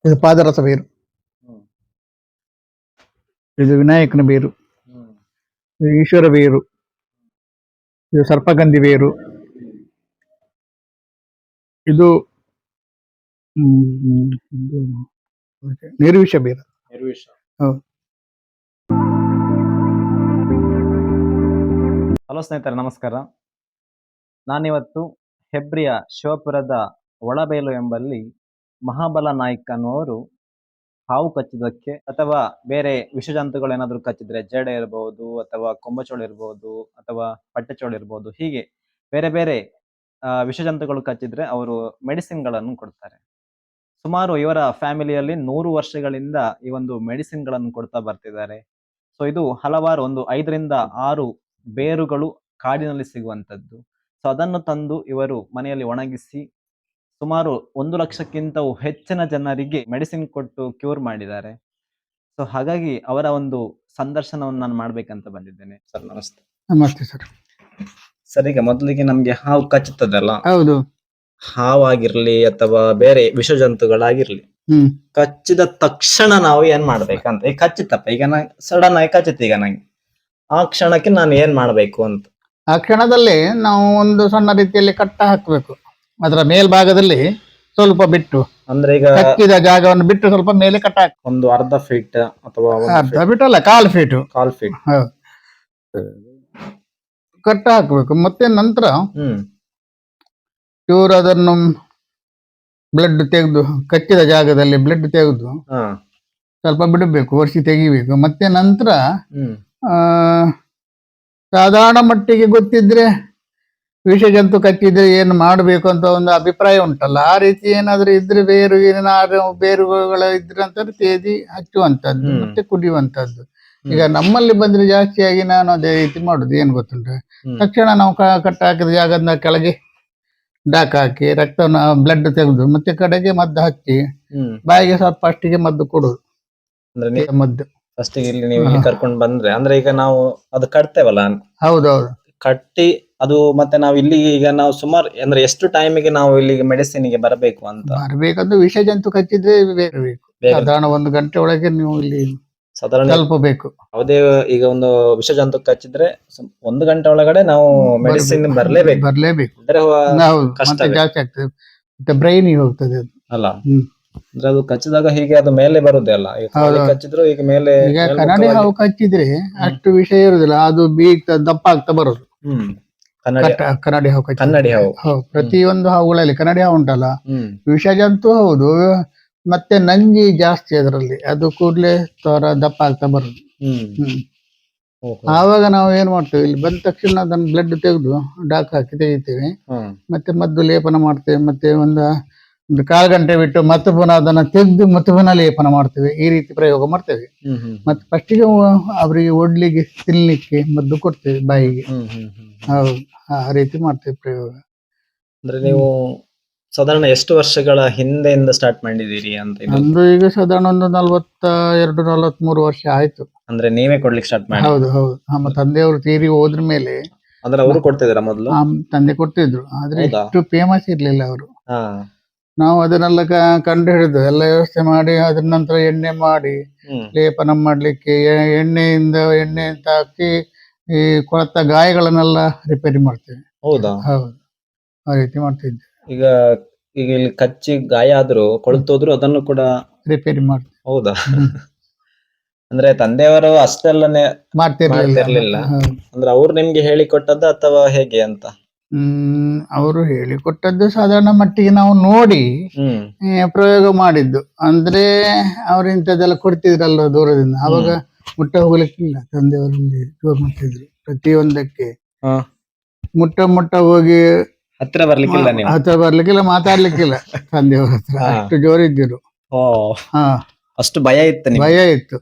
ಇದು ಪಾದರಸ ಬೇರು, ಹ್ಮ್ ಇದು ವಿನಾಯಕನ ಬೇರು, ಹ್ಮ್ ಇದು ಈಶ್ವರ ಬೇರು, ಇದು ಸರ್ಪಗಂಧಿ ಬೇರು, ಇದು ಇದು ನಿರ್ವಿಷ ಬೇರು. ನಿರ್ವಿಷ. ಹೌದು. ಹಲೋ ಸ್ನೇಹಿತರೆ, ನಮಸ್ಕಾರ. ನಾನಿವತ್ತು ಹೆಬ್ರಿಯ ಶಿವಪುರದ ಒಳಬೇಲು ಎಂಬಲ್ಲಿ ಮಹಾಬಲ ನಾಯ್ಕ ಅನ್ನುವರು ಹಾವು ಕಚ್ಚಿದ್ದಕ್ಕೆ ಅಥವಾ ಬೇರೆ ವಿಷಜಂತುಗಳು ಏನಾದರೂ ಕಚ್ಚಿದ್ರೆ, ಜೇಡ ಇರಬಹುದು ಅಥವಾ ಕೊಂಬಚೋಳು ಇರಬಹುದು ಅಥವಾ ಪಟ್ಟೆಚೋಳು ಇರಬಹುದು, ಹೀಗೆ ಬೇರೆ ಬೇರೆ ವಿಷಜಂತುಗಳು ಕಚ್ಚಿದ್ರೆ ಅವರು ಮೆಡಿಸಿನ್ಗಳನ್ನು ಕೊಡ್ತಾರೆ. ಸುಮಾರು ಇವರ ಫ್ಯಾಮಿಲಿಯಲ್ಲಿ 100 ವರ್ಷಗಳಿಂದ ಈ ಒಂದು ಮೆಡಿಸಿನ್ಗಳನ್ನು ಕೊಡ್ತಾ ಬರ್ತಿದ್ದಾರೆ. ಸೊ ಇದು ಹಲವಾರು, ಒಂದು 5ರಿಂದ 6 ಬೇರುಗಳು ಕಾಡಿನಲ್ಲಿ ಸಿಗುವಂಥದ್ದು. ಸೊ ಅದನ್ನು ತಂದು ಇವರು ಮನೆಯಲ್ಲಿ ಒಣಗಿಸಿ ಸುಮಾರು 1 ಲಕ್ಷಕ್ಕಿಂತಲೂ ಹೆಚ್ಚಿನ ಜನರಿಗೆ ಮೆಡಿಸಿನ್ ಕೊಟ್ಟು ಕ್ಯೂರ್ ಮಾಡಿದ್ದಾರೆ. ಸೊ ಹಾಗಾಗಿ ಅವರ ಒಂದು ಸಂದರ್ಶನವನ್ನು ನಾನು ಮಾಡ್ಬೇಕಂತ ಬಂದಿದ್ದೇನೆ. ಸರ್ ನಮಸ್ತೆ. ನಮಸ್ತೆ ಸರ್. ಸರ್, ಈಗ ಮೊದಲಿಗೆ ನಮ್ಗೆ ಹಾವು ಕಚ್ಚುತ್ತದಲ್ಲ, ಹೌದು. ಹಾವಾಗಿರ್ಲಿ ಅಥವಾ ಬೇರೆ ವಿಷಜಂತುಗಳಾಗಿರ್ಲಿ, ಕಚ್ಚಿದ ತಕ್ಷಣ ನಾವು ಏನ್ ಮಾಡ್ಬೇಕಂತ, ಈಗ ಕಚ್ಚಿತ್ತಪ್ಪ, ಈಗ ಸಡನ್ ಆಗಿ ಕಚ್ಚಿತ್ತು, ಈಗ ನಂಗೆ ಆ ಕ್ಷಣಕ್ಕೆ ನಾನು ಏನ್ ಮಾಡ್ಬೇಕು ಅಂತ. ಆ ಕ್ಷಣದಲ್ಲಿ ನಾವು ಒಂದು ಸಣ್ಣ ರೀತಿಯಲ್ಲಿ ಕಟ್ಟ ಹಾಕಬೇಕು. ಅದರ ಮೇಲ್ಭಾಗದಲ್ಲಿ ಸ್ವಲ್ಪ ಬಿಟ್ಟು, ಅಂದ್ರೆ ಈಗ ಕಚ್ಚಿದ ಜಾಗವನ್ನು ಬಿಟ್ಟು ಸ್ವಲ್ಪ ಮೇಲೆ ಕಟ್ಟ ಹಾಕಿ, ಒಂದು ಅರ್ಧ ಫೀಟ್ ಅಥವಾ ಅರ್ಧ ಫೀಟ್ ಅಲ್ಲ, 1/4 ಫೀಟ್, 1/4 ಫೀಟ್ ಕಟ್ಟ ಹಾಕಬೇಕು. ಮತ್ತೆ ನಂತರ ಹ್ಮ್ ಚೂರು ಅದನ್ನು ಬ್ಲಡ್ ತೆಗೆದು, ಕಚ್ಚಿದ ಜಾಗದಲ್ಲಿ ಬ್ಲಡ್ ತೆಗೆದು ಹಾ ಸ್ವಲ್ಪ ಬಿಡಬೇಕು, ಒರೆಸಿ ತೆಗಿಬೇಕು. ಮತ್ತೆ ನಂತರ ಹ್ಮ್ ಸಾಧಾರಣ ಮಟ್ಟಿಗೆ ಗೊತ್ತಿದ್ರೆ ವಿಷಜಂತು ಕಚ್ಚಿದ್ರೆ ಏನು ಮಾಡಬೇಕು ಅಂತ ಒಂದು ಅಭಿಪ್ರಾಯ ಉಂಟಲ್ಲ, ಆ ರೀತಿ ಏನಾದ್ರೂ ಇದ್ರೆ ಬೇರುಗಳು ಇದ್ರೆ ಅಂತ ತೇದಿ ಹಚ್ಚುವಂತದ್ದು ಮತ್ತೆ ಕುಡಿಯುವಂತದ್ದು. ಈಗ ನಮ್ಮಲ್ಲಿ ಬಂದ್ರೆ ಜಾಸ್ತಿಯಾಗಿ ನಾನು ಅದೇ ರೀತಿ ಮಾಡುದು. ಏನ್ ಗೊತ್ತುಂಟ, ತಕ್ಷಣ ನಾವು ಕಟ್ಟ ಹಾಕಿದ ಜಾಗದ ಕೆಳಗೆ ಡಾಕ್ ಹಾಕಿ ರಕ್ತವನ್ನು ಬ್ಲಡ್ ತೆಗೆದು ಮತ್ತೆ ಕಡೆಗೆ ಮದ್ದು ಹಚ್ಚಿ ಬಾಯಿಗೆ ಸ್ವಲ್ಪ ಅಷ್ಟಿಗೆ ಮದ್ದು ಕೊಡುದು. ಅಂದ್ರೆ ಮದ್ದು ಫಸ್ಟ್ ಇಲ್ಲಿ ನೀವು ಇಲ್ಲಿ ಕರ್ಕೊಂಡು ಬಂದ್ರೆ, ಅಂದ್ರೆ ಈಗ ನಾವು ಅದು ಕಟ್ತೇವಲ್ಲ, ಹೌದೌದು, ಕಟ್ಟಿ ಅದು ಮತ್ತೆ ನಾವು ಇಲ್ಲಿ ಈಗ ನಾವು ಸುಮಾರು ಅಂದ್ರೆ ಎಷ್ಟು ಟೈಮಿಗೆ ನಾವು ಇಲ್ಲಿಗೆ ಮೆಡಿಸಿನ್ಗೆ ಬರಬೇಕು ಅಂತ? ಬರಬೇಕಂದ್ರೆ ವಿಷಜಂತು ಕಚ್ಚಿದ್ರೆ ಬೇಕು, ಸಾಧಾರಣ 1 ಗಂಟೆ ಒಳಗೆ ನೀವು ಇಲ್ಲಿ ಸಾಧಾರಣ ತಲುಪಬೇಕು. ಯಾವುದೇ ಈಗ ಒಂದು ವಿಷಜಂತು ಕಚ್ಚಿದ್ರೆ 1 ಗಂಟೆ ಒಳಗಡೆ ನಾವು ಮೆಡಿಸಿನ್ ಬರ್ಲೇಬೇಕು. ಕಷ್ಟ ಜಾಸ್ತಿ ಆಗ್ತದೆ, ಮತ್ತೆ ಬ್ರೈನಿಗೆ ಹೋಗ್ತದೆ ಅದು ಅಲ್ಲ. ಅಂದ್ರೆ ಅದು ಕಚ್ಚಿದಾಗ ಹೀಗೆ ಅದು ಮೇಲೆ ಬರುದೇ ಅಲ್ಲ, ಕಚ್ಚಿದ್ರು ಈಗ ಮೇಲೆ. ಈಗ ಕನ್ನಡಿ ಹಾವು ಕಚ್ಚಿದ್ರೆ ಅಷ್ಟು ವಿಷಯ ಇರುದಿಲ್ಲ, ಅದು ದಪ್ಪ ಆಗ್ತಾ ಬರೋದು. ಕನ್ನಡಿ ಹಾವು ಕನ್ನಡಿ ಹಾವು ಪ್ರತಿಯೊಂದು ಹಾವುಗಳಲ್ಲಿ ಕನ್ನಡಿ ಹಾವು ಉಂಟಲ್ಲ, ವಿಷಜಂತು ಹೌದು, ಮತ್ತೆ ನಂಜಿ ಜಾಸ್ತಿ ಅದರಲ್ಲಿ, ಅದು ಕೂಡ್ಲೆ ದಪ್ಪ ಆಗ್ತಾ ಬರೋದು. ಆವಾಗ ನಾವು ಏನ್ ಮಾಡ್ತೇವೆ, ಇಲ್ಲಿ ಬಂದ ತಕ್ಷಣ ಅದನ್ನ ಬ್ಲಡ್ ತೆಗೆದು ಡಾಕ್ ಹಾಕಿ ತೆಗಿತೇವೆ, ಮತ್ತೆ ಮದ್ದು ಲೇಪನ ಮಾಡ್ತೇವೆ. ಮತ್ತೆ ಒಂದು 1/4 ಗಂಟೆ ಬಿಟ್ಟು ಮತ್ತೆ ಪುನಃ ಅದನ್ನ ತೆಗೆದು ಮತ್ತೆ ಪುನಃ ಲೇಪನ ಮಾಡ್ತೇವೆ. ಈ ರೀತಿ ಪ್ರಯೋಗ ಮಾಡ್ತೇವೆ. ಮತ್ತೆ ಫಸ್ಟಿಗೆ ಅವರಿಗೆ ಒಡ್ಲಿಕ್ಕೆ ತಿನ್ಲಿಕ್ಕೆ ಮದ್ದು ಕೊಡ್ತೇವೆ ಬಾಯಿಗೆ. ಹೌದು, ಆ ರೀತಿ ಮಾಡ್ತೇವೆ ಪ್ರಯೋಗ. ಅಂದ್ರೆ ನೀವು ಸಾಧಾರಣ ಎಷ್ಟು ವರ್ಷಗಳ ಹಿಂದೆಯಿಂದ ಸ್ಟಾರ್ಟ್ ಮಾಡಿದೀರಿ ಅಂತ? ನಂದು ಈಗ ಸಾಧಾರಣ ಒಂದು 42-43 ವರ್ಷ ಆಯ್ತು. ಅಂದ್ರೆ ನೀವೇ ಕೊಡ್ಲಿಕ್ಕೆ ಸ್ಟಾರ್ಟ್ ಮಾಡಿ? ಹೌದು ಹೌದು, ನಮ್ಮ ತಂದೆಯವರು ತೀರಿ ಹೋದ್ರ ಮೇಲೆ. ಅಂದ್ರೆ ಅವರು ಕೊಡ್ತಿದ್ರ ಮೊದಲು? ತಂದೆ ಕೊಡ್ತಿದ್ರು, ಆದ್ರೆ ಎಷ್ಟು ಫೇಮಸ್ ಇರ್ಲಿಲ್ಲ ಅವರು. ನಾವು ಅದನ್ನೆಲ್ಲ ಕಂಡು ಹಿಡಿದು ಎಲ್ಲ ವ್ಯವಸ್ಥೆ ಮಾಡಿ, ಅದ್ರ ನಂತರ ಎಣ್ಣೆ ಮಾಡಿ ಲೇಪನ ಮಾಡ್ಲಿಕ್ಕೆ, ಎಣ್ಣೆ ಅಂತ ಹಾಕಿ ಈ ಕೊಳತ ಗಾಯಗಳನ್ನೆಲ್ಲ ರಿಪೇರಿ ಮಾಡ್ತೇವೆ. ಹೌದಾ? ಹೌದು, ಆ ರೀತಿ ಮಾಡ್ತಿದ್ದೆ. ಈಗ ಇಲ್ಲಿ ಕಚ್ಚಿ ಗಾಯ ಆದ್ರೂ ಕೊಳ್ತೋದ್ರು ಅದನ್ನು ಕೂಡ ರಿಪೇರಿ ಮಾಡ್ತೇವೆ. ಹೌದಾ? ಅಂದ್ರೆ ತಂದೆಯವರು ಅಷ್ಟೆಲ್ಲನೆ ಮಾಡ್ತಿರ್ಲಿಲ್ಲ. ಅಂದ್ರೆ ಅವ್ರು ನಿಮ್ಗೆ ಹೇಳಿಕೊಟ್ಟದ್ದ ಅಥವಾ ಹೇಗೆ ಅಂತ? ಅವರು ಹೇಳಿಕೊಟ್ಟದ್ದು ಸಾಧಾರಣ ಮಟ್ಟಿಗೆ ನಾವು ನೋಡಿ ಪ್ರಯೋಗ ಮಾಡಿದ್ದು. ಅಂದ್ರೆ ಅವ್ರು ಇಂಥದ್ದೆಲ್ಲ ಕೊಡ್ತಿದ್ರಲ್ವ ದೂರದಿಂದ, ಅವಾಗ ಮುಟ್ಟ ಹೋಗ್ಲಿಕ್ಕಿಲ್ಲ. ತಂದೆಯವರಲ್ಲಿ ಜೋರ್ ಮಾಡ್ತಿದ್ರು ಪ್ರತಿಯೊಂದಕ್ಕೆ. ಮುಟ್ಟ ಹೋಗಿ ಹತ್ರ ಬರ್ಲಿಕ್ಕಿಲ್ಲ, ಮಾತಾಡ್ಲಿಕ್ಕಿಲ್ಲ ತಂದೆಯವ್ರ ಹತ್ರ, ಅಷ್ಟು ಜೋರಿದ್ದರು. ಅಷ್ಟು ಭಯ ಇತ್ತು.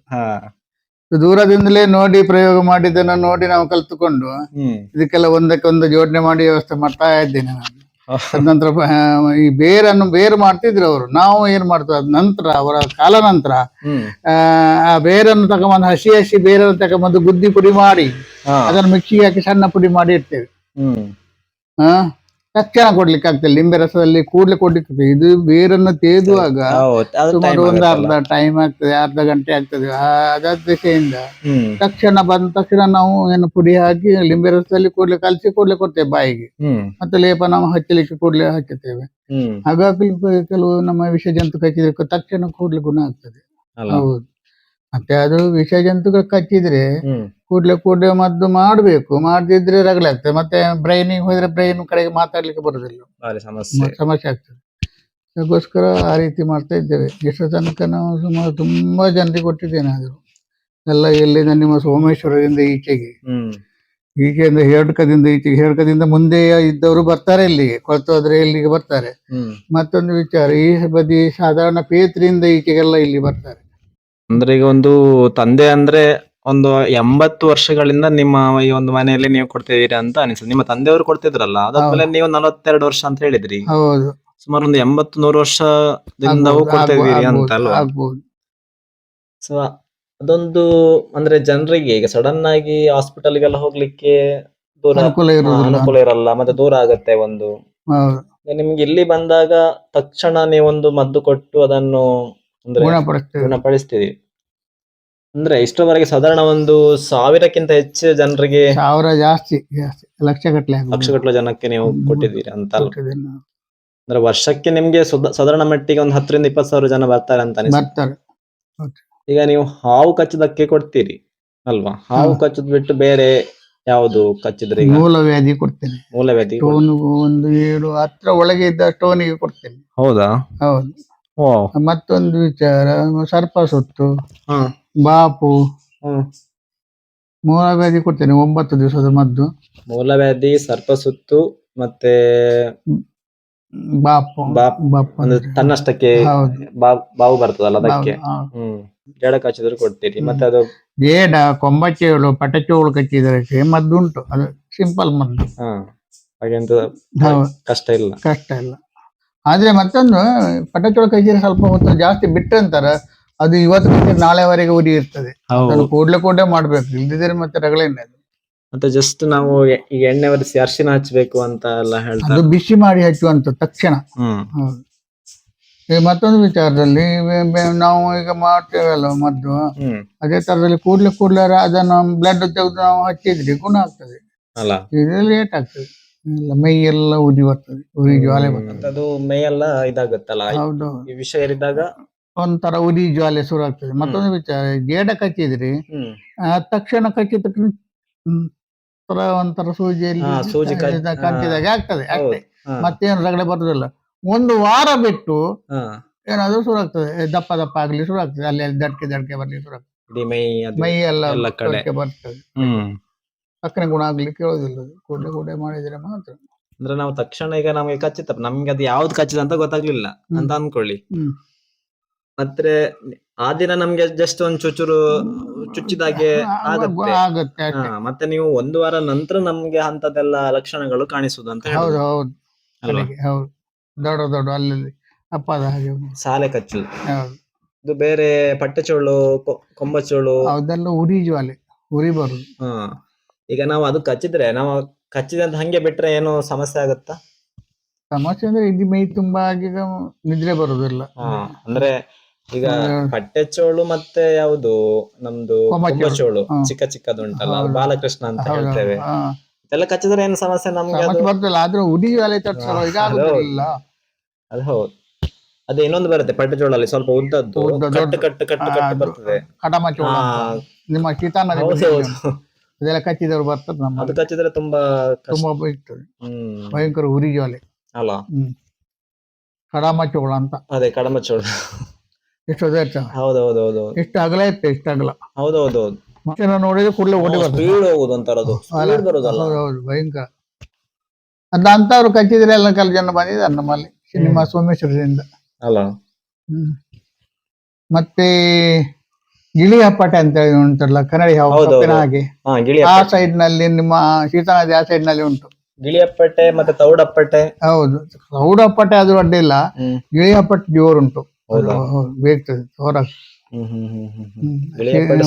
ದೂರದಿಂದಲೇ ನೋಡಿ ಪ್ರಯೋಗ ಮಾಡಿದ್ದನ್ನು ನೋಡಿ ನಾವು ಕಲ್ತುಕೊಂಡು ಇದಕ್ಕೆಲ್ಲ ಒಂದಕ್ಕೊಂದು ಜೋಡಣೆ ಮಾಡಿ ವ್ಯವಸ್ಥೆ ಮಾಡ್ತಾ ಇದ್ದೇನೆ ನಾನು. ನಂತರ ಈ ಬೇರು ಮಾಡ್ತಿದ್ರು ಅವರು. ನಾವು ಏನ್ ಮಾಡ್ತೇವೆ, ಅದ್ ನಂತರ ಅವರ ಕಾಲ ನಂತರ ಆ ಬೇರನ್ನು ತಗೊಂಬಂದು ಹಸಿ ಬೇರನ್ನು ತಗೊಂಬಂದು ಗುದ್ದಿ ಪುಡಿ ಮಾಡಿ ಅದನ್ನು ಮಿಕ್ಸಿಗೆ ಹಾಕಿ ಸಣ್ಣ ಪುಡಿ ಮಾಡಿ ಇಡ್ತೇವೆ. ತಕ್ಷಣ ಕೊಡ್ಲಿಕ್ಕೆ ಆಗ್ತದೆ. ಲಿಂಬೆ ರಸದಲ್ಲಿ ಕೂಡ್ಲೆ ಕೊಡ್ಲಿಕ್ಕೆ ಆಗ್ತದೆ. ಇದು ಬೇರನ್ನು ತೇದುವಾಗ ಹೌದು, ಅದು ಸುಮಾರು time ಒಂದು ಆಗತ್ತಲ್ಲ. ಟೈಮ್ ಆಗ್ತದೆ, ಅರ್ಧ ಗಂಟೆ ಆಗ್ತದೆ. ಅದಾದ ದಿಶೆಯಿಂದ ಹ್ಮ್ ತಕ್ಷಣ ಬಂದ ತಕ್ಷಣ ನಾವು ಏನು ಪುಡಿ ಹಾಕಿ ಲಿಂಬೆ ರಸದಲ್ಲಿ ಕೂಡ್ಲೆ ಕಲಸಿ ಕೂಡ್ಲೆ ಕೊಡ್ತೇವೆ ಬಾಯಿಗೆ. ಹ್ಮ್ ಮತ್ತೆ ಲೇಪ ನಾವು ಹಚ್ಚಲಿಕ್ಕೆ ಕೂಡ್ಲೆ ಹಚ್ಚುತ್ತೇವೆ. ಹ್ಮ್ ಹಾಗಾಗಿ ಕೆಲವು ನಮ್ಮ ವಿಷ ಜಂತು ಕಚ್ಚಿದ್ರೆ ತಕ್ಷಣ ಕೂಡ್ಲೆ ಗುಣ ಆಗ್ತದೆ. ಅಲ್ಲ. ಹೌದು. ಮತ್ತೆ ಅದು ವಿಷ ಜಂತುಗಳು ಕಚ್ಚಿದ್ರೆ ಹ್ಮ್ ಕೂಡ್ಲೆ ಮದ್ದು ಮಾಡ್ಬೇಕು, ಮಾಡದಿದ್ರೆ ರಗಳೆ ಮತ್ತೆ ಬ್ರೈನಿಗೆ ಹೋದ್ರೆ ಬ್ರೈನ್ ಕಡೆಗೆ ಮಾತಾಡ್ಲಿಕ್ಕೆ ಬರುದಿಲ್ಲ, ಭಾರಿ ಸಮಸ್ಯೆ. ಸಮಸ್ಯೆ ಆಗ್ತದೆ. ಅದಕ್ಕೋಸ್ಕರ ಆ ರೀತಿ ಮಾಡ್ತಾ ಇದ್ದೇವೆ. ಎಷ್ಟು ತನಕ ನಾವು ಸುಮಾರು ತುಂಬಾ ಜನರಿಗೆ ಕೊಟ್ಟಿದ್ದೇನೆ. ಅದು ಎಲ್ಲ ಎಲ್ಲಿಂದ ನಿಮ್ಮ ಸೋಮೇಶ್ವರದಿಂದ ಈಚೆಗೆ, ಹ್ಮ್ ಈಚೆಯಿಂದ ಹೇರ್ಡ್ಕದಿಂದ ಈಚೆಗೆ, ಹೇರ್ಡ್ಕದಿಂದ ಮುಂದೆ ಇದ್ದವರು ಬರ್ತಾರೆ ಇಲ್ಲಿಗೆ, ಕೊಳ್ತೋದ್ರೆ ಇಲ್ಲಿಗೆ ಬರ್ತಾರೆ. ಹ್ಮ್ ಮತ್ತೊಂದು ವಿಚಾರ, ಈ ಬದಿ ಸಾಧಾರಣ ಪೇತ್ರಿಯಿಂದ ಈಚೆಗೆಲ್ಲ ಇಲ್ಲಿ ಬರ್ತಾರೆ. ಅಂದ್ರೆ ಈಗ ಒಂದು ತಂದೆ ಅಂದ್ರೆ ಒಂದು 80 ವರ್ಷಗಳಿಂದ ನಿಮ್ಮ ಈ ಒಂದು ಮನೆಯಲ್ಲಿ ನೀವು ಕೊಡ್ತಿದ್ದೀರಿ ಅಂತ ಅನಿಸುತ್ತೆ. ನಿಮ್ಮ ತಂದೆಯವರು ಕೊಡ್ತಿದ್ರಲ್ಲ, ಅದಾದ್ಮೇಲೆ ನೀವು 42 ವರ್ಷ ಅಂತ ಹೇಳಿದ್ರಿ. ಹೌದು, ಸುಮಾರು ಒಂದು 80-100 ವರ್ಷದಿಂದವೂ ಕೊಡ್ತಾ ಇದ್ದೀರಿ ಅಂತ ಅಲ್ವಾ? ಆಗ್ಬೋದು. ಸೊ ಅದೊಂದು ಅಂದ್ರೆ ಜನರಿಗೆ ಈಗ ಸಡನ್ ಆಗಿ ಹಾಸ್ಪಿಟಲ್ಗೆಲ್ಲ ಹೋಗ್ಲಿಕ್ಕೆ ದೂರ, ಅನುಕೂಲ ಇರುವುದಿಲ್ಲ. ಅನುಕೂಲ ಇರಲ್ಲ, ಮತ್ತೆ ದೂರ ಆಗತ್ತೆ ಒಂದು. ಹೌದು, ನಿಮ್ಗೆ ಇಲ್ಲಿ ಬಂದಾಗ ತಕ್ಷಣ ನೀವೊಂದು ಮದ್ದು ಕೊಟ್ಟು ಅದನ್ನು ಅಂದ್ರೆ ಗುಣಪಡಿಸ್ತೇವೆ. ಗುಣಪಡಿಸ್ತೀರಿ. ಅಂದ್ರೆ ಇಷ್ಟರವರೆಗೆ ಸಾಧಾರಣ ಒಂದು 1000ಕ್ಕಿಂತ ಹೆಚ್ಚು ಜನರಿಗೆ, ಸಾವಿರ ಜಾಸ್ತಿ ಲಕ್ಷಗಟ್ಟಲೆ ಲಕ್ಷಗಟ್ಟಲೆ ಜನಕ್ಕೆ ನೀವು ಕೊಟ್ಟಿದ್ದೀರಿ ಅಂತ ಅಲ್ವಾ? ಕೊಟ್ಟಿದ್ದೇನೆ ನಾನು. ಅಂದ್ರೆ ವರ್ಷಕ್ಕೆ ನಿಮ್ಗೆ ಸಾಧಾರಣ ಮಟ್ಟಿಗೆ ಒಂದು 10ರಿಂದ 20 ಸಾವಿರ ಜನ ಬರ್ತಾರೆ ಅಂತ ಅನಿಸುತ್ತೆ. ಬರ್ತಾರೆ. ಈಗ ನೀವು ಹಾವು ಕಚ್ಚದಕ್ಕೆ ಕೊಡ್ತೀರಿ ಅಲ್ವಾ? ಹಾವು ಕಚ್ಚದ್ ಬಿಟ್ಟು ಬೇರೆ ಯಾವುದು ಕಚ್ಚಿದ್ರೆ ಈಗ? ಮೂಲವ್ಯಾಧಿ ಕೊಡ್ತೇನೆ. ಮೂಲವ್ಯಾಧಿ. ಸ್ಟೋನ್ ಒಂದು 7 ಒಳಗೆ ಇದ್ದ ಸ್ಟೋನಿಗೆ ಕೊಡ್ತೇನೆ. ಹೌದಾ? ಹೌದು. ಓ. ಮತ್ತೊಂದು ವಿಚಾರ, ಸರ್ಪ ಸುತ್ತು, ಹ. ಬಾಪು, ಹ್ಮ್. ಮೂಲವ್ಯಾಧಿ ಕೊಡ್ತೇನೆ. 9 ದಿವಸದ ಮದ್ದು. ಮೂಲವ್ಯಾಧಿ, ಸರ್ಪ ಸುತ್ತು ಮತ್ತೆ ಬಾಪು. ಬಾಪು ಅಂದ್ರೆ ತನ್ನಷ್ಟಕ್ಕೆ ಹೌದು. ಬಾವು ಬರ್ತದಲ್ಲ ಅದಕ್ಕೆ. ಹೌದು. ಹ್ಮ್. ಜಡ ಕಚ್ಚಿದ್ರು ಕೊಡ್ತೀರಿ. ಮತ್ತೆ ಅದು ಜೇಡ, ಕೊಂಬಚ್ಚೇಳು, ಪಟಚೋಳು ಕಚ್ಚಿದರೆ ಮದ್ದು ಉಂಟು. ಅದು ಸಿಂಪಲ್ ಮದ್ದು. ಹಾಗೆಂತ ಹೌದು, ಕಷ್ಟ ಇಲ್ಲ. ಕಷ್ಟ ಇಲ್ಲ. ಆದ್ರೆ ಮತ್ತೊಂದು, ಪಟಚೋಳು ಕಚ್ಚಿದ್ರೆ ಸ್ವಲ್ಪ ಹೊತ್ತು ಜಾಸ್ತಿ ಬಿಟ್ಟಂತಾರ, ಅದು ಇವತ್ತು ಕಚ್ಚಿದ್ರೆ ನಾಳೆವರೆಗೆ ಉರಿ ಇರ್ತದೆ. ಅದನ್ನು ಕೂಡ್ಲೆ ಮಾಡ್ಬೇಕು, ಇಲ್ದಿದ್ರೆ ಮತ್ತೆ ರಗಳೇನೆ. ಮತ್ತೆ ಜಸ್ಟ್ ನಾವು ಈಗ ಎಣ್ಣೆ ಒರೆಸಿ ಅರಿಶಿನ ಹಚ್ಚಬೇಕು ಅಂತ ಎಲ್ಲ ಹೇಳ್ತಾರೆ. ಅದು ಬಿಸಿ ಮಾಡಿ ಹಚ್ಚುವಂತ ತಕ್ಷಣ. ಹೌದು. ಮತ್ತೊಂದು ವಿಚಾರದಲ್ಲಿ ನಾವು ಈಗ ಮಾಡ್ತೇವಲ್ಲ ಮದ್ದು, ಅದೇ ತರದಲ್ಲಿ ಕೂಡ್ಲೆ ಅದನ್ನು ಬ್ಲಡ್ ತೆಗೆದು ನಾವು ಹಚ್ಚಿದ್ರೆ ಗುಣ ಆಗ್ತದೆ. ಇದರಲ್ಲಿ ಲೇಟ್ ಆಗ್ತದೆ. ಮೈ ಎಲ್ಲ ಉರಿ ಬರ್ತದೆ, ಉರಿ ಜ್ವಾಲೆ ಬರ್ತದೆ. ಅದು ಮೈ ಎಲ್ಲ ಇದಾಗುತ್ತಲ್ಲ. ಹೌದು. ಈ ವಿಷ ಏರಿದಾಗ ಒಂಥರ ಉರಿ ಜ್ವಾಲೆ ಶುರು ಆಗ್ತದೆ. ಮತ್ತೊಂದು ವಿಚಾರ, ಜೇಡ ಕಚ್ಚಿದ್ರಿ ತಕ್ಷಣ ಕಚ್ಚಿದ ತಕ್ಷಣ ಒಂಥರ ಸೂಜಿ ಕಚ್ಚಿದಾಗ ಆಗ್ತದೆ ಅಷ್ಟೇ, ಮತ್ತೇನು ರಗಳೆ ಬರುದಿಲ್ಲ. 1 ವಾರ ಬಿಟ್ಟು ಏನಾದ್ರೂ ಶುರು ಆಗ್ತದೆ, ದಪ್ಪ ಆಗ್ಲಿ ಶುರು ಆಗ್ತದೆ, ಅಲ್ಲಿ ದಡ್ಕೆ ಬರ್ಲಿ ಶುರು ಆಗ್ತದೆ, ಮೈ ಎಲ್ಲ ಬರ್ತದೆ. ತಕ್ಷಣ ಗುಣ ಆಗ್ಲಿಕ್ಕೆ ಹೇಳೋದಿಲ್ಲ. ಕೂಡಲೇ ಮಾಡಿದ್ರೆ ಮಾತ್ರ. ಅಂದ್ರೆ ನಾವು ತಕ್ಷಣ ಈಗ ನಮ್ಗೆ ಕಚ್ಚಿತಪ್ಪ, ನಮ್ಗೆ ಅದು ಯಾವ್ದು ಕಚ್ಚಿದ ಅಂತ ಗೊತ್ತಾಗ್ಲಿಲ್ಲ ಅಂತ ಅನ್ಕೊಳ್ಳಿ. ಮತ್ತೆ ಆ ದಿನ ನಮ್ಗೆ ಜಸ್ಟ್ ಒಂದ್ ಚುಚ್ಚಿದಾಗೆ ಆಗುತ್ತೆ. ಮತ್ತೆ ನೀವು 1 ವಾರ ನಂತರ ನಮ್ಗೆ ಅಂತದೆಲ್ಲ ಲಕ್ಷಣಗಳು ಕಾಣಿಸುದು ಅಂತ ಹೇಳಿ. ಹೌದು. ದೊಡ್ಡ ಅಲ್ಲಿ ಅಪ್ಪದ ಹಾಗೆ ಸಾಲೆ ಕಚ್ಚು. ಇದು ಬೇರೆ ಪಟ್ಟೆಚೋಳು, ಕೊಂಬಚೋಳು, ಅದೆಲ್ಲ ಉರಿ ಜ್ವಾಲೆ, ಉರಿ ಬರುದು. ಈಗ ನಾವು ಅದು ಕಚ್ಚಿದ್ರೆ, ನಾವು ಕಚ್ಚಿದಂತ ಹಂಗೆ ಬಿಟ್ರೆ ಏನು ಸಮಸ್ಯೆ ಆಗುತ್ತಾ? ಸಮಸ್ಯೆ ಅಂದ್ರೆ ಇದು ಮೈ ತುಂಬಾ ಈಗ ನಿದ್ರೆ ಬರುದಿಲ್ಲ. ಅಂದ್ರೆ ಈಗ ಪಟ್ಟೆಚೋಳು ಮತ್ತೆ ಯಾವುದು ನಮ್ದು ಕೊಂಬಚೋಳು ಚಿಕ್ಕದುಂಟಲ್ಲ, ಅದು ಬಾಲಕೃಷ್ಣ ಅಂತ ಹೇಳ್ತೇವೆ. ಇದೆಲ್ಲ ಕಚ್ಚಿದ್ರೆ ಏನು ಸಮಸ್ಯೆ ನಮ್ಗೆ ಬರ್ತಲ್ಲ, ಆದ್ರೆ ಉಡಿ ಜ್ವಾಲೆ ತಟ್ಸಲ್ಲ. ಅದು ಹೌದು. ಅದೇ ಇನ್ನೊಂದು ಬರುತ್ತೆ ಪಟ್ಟೆಚೋಳಲ್ಲಿ, ಸ್ವಲ್ಪ ಉದ್ದದ್ದು ಕಟ್ಟು ಬರ್ತದೆ. ನಿಮ್ಮ ಅದೆಲ್ಲ ಕಚ್ಚಿದವರು ಬರ್ತದೆ. ಅದು ಕಚ್ಚಿದ್ರೆ ತುಂಬಾ ಇರ್ತದೆ, ಭಯಂಕರ ಉರಿ ಜ್ವಾಲೆ ಅಲ್ಲ. ಕಡಮಚೋಳ ಅಂತ. ಅದೇ ಕಡಮಚೋಳ. ಎಷ್ಟು ಹೌದೌದು. ಎಷ್ಟು ಅಗಲ ಇತ್ತು, ಎಷ್ಟು ಅಗಲ. ಹೌದೌದು. ನೋಡಿದ್ರೆ ಕೂಡಲೇ ಓಡಿ ಬರ್ತದೆ. ಸ್ಪೀಡ್ ಹೋಗುದು ಒಂಥರದು, ಸ್ಪೀಡ್ ಬರುದಲ್ಲ. ಹೌದು, ಭಯಂಕರ. ಅಂತವ್ರು ಕಚ್ಚಿದ್ರೆ ಎಲ್ಲ ಕೆಲ ಜನ ಬಂದಿದ್ದಾರೆ ನಮ್ಮಲ್ಲಿ, ನಿಮ್ಮ ಸೋಮೇಶ್ವರದಿಂದ ಅಲ್ಲ. ಮತ್ತೆ ಗಿಳಿ ಹಪ್ಪಟೆ ಅಂತ ಹೇಳಿ ಉಂಟಲ್ಲ, ಕನ್ನಡಿ ಹಾಗೆ, ಆ ಸೈಡ್ ನಲ್ಲಿ ನಿಮ್ಮ ಶೀತಾ ನದಿ ಆ ಸೈಡ್ ನಲ್ಲಿ ಉಂಟು ಗಿಳಿ ಹಪ್ಪಟೆ. ಮತ್ತೆ ತೌಡಪ್ಪಟೆ. ಹೌದು, ತೌಡಪ್ಪಟೆ ಅದು ಅಡ್ಡಿಲ್ಲ, ಗಿಳಿ ಹಪ್ಪಟೆ ಜೋರುಂಟು, ಬೇಕ್ತದೆ ಹೊರಗೆ.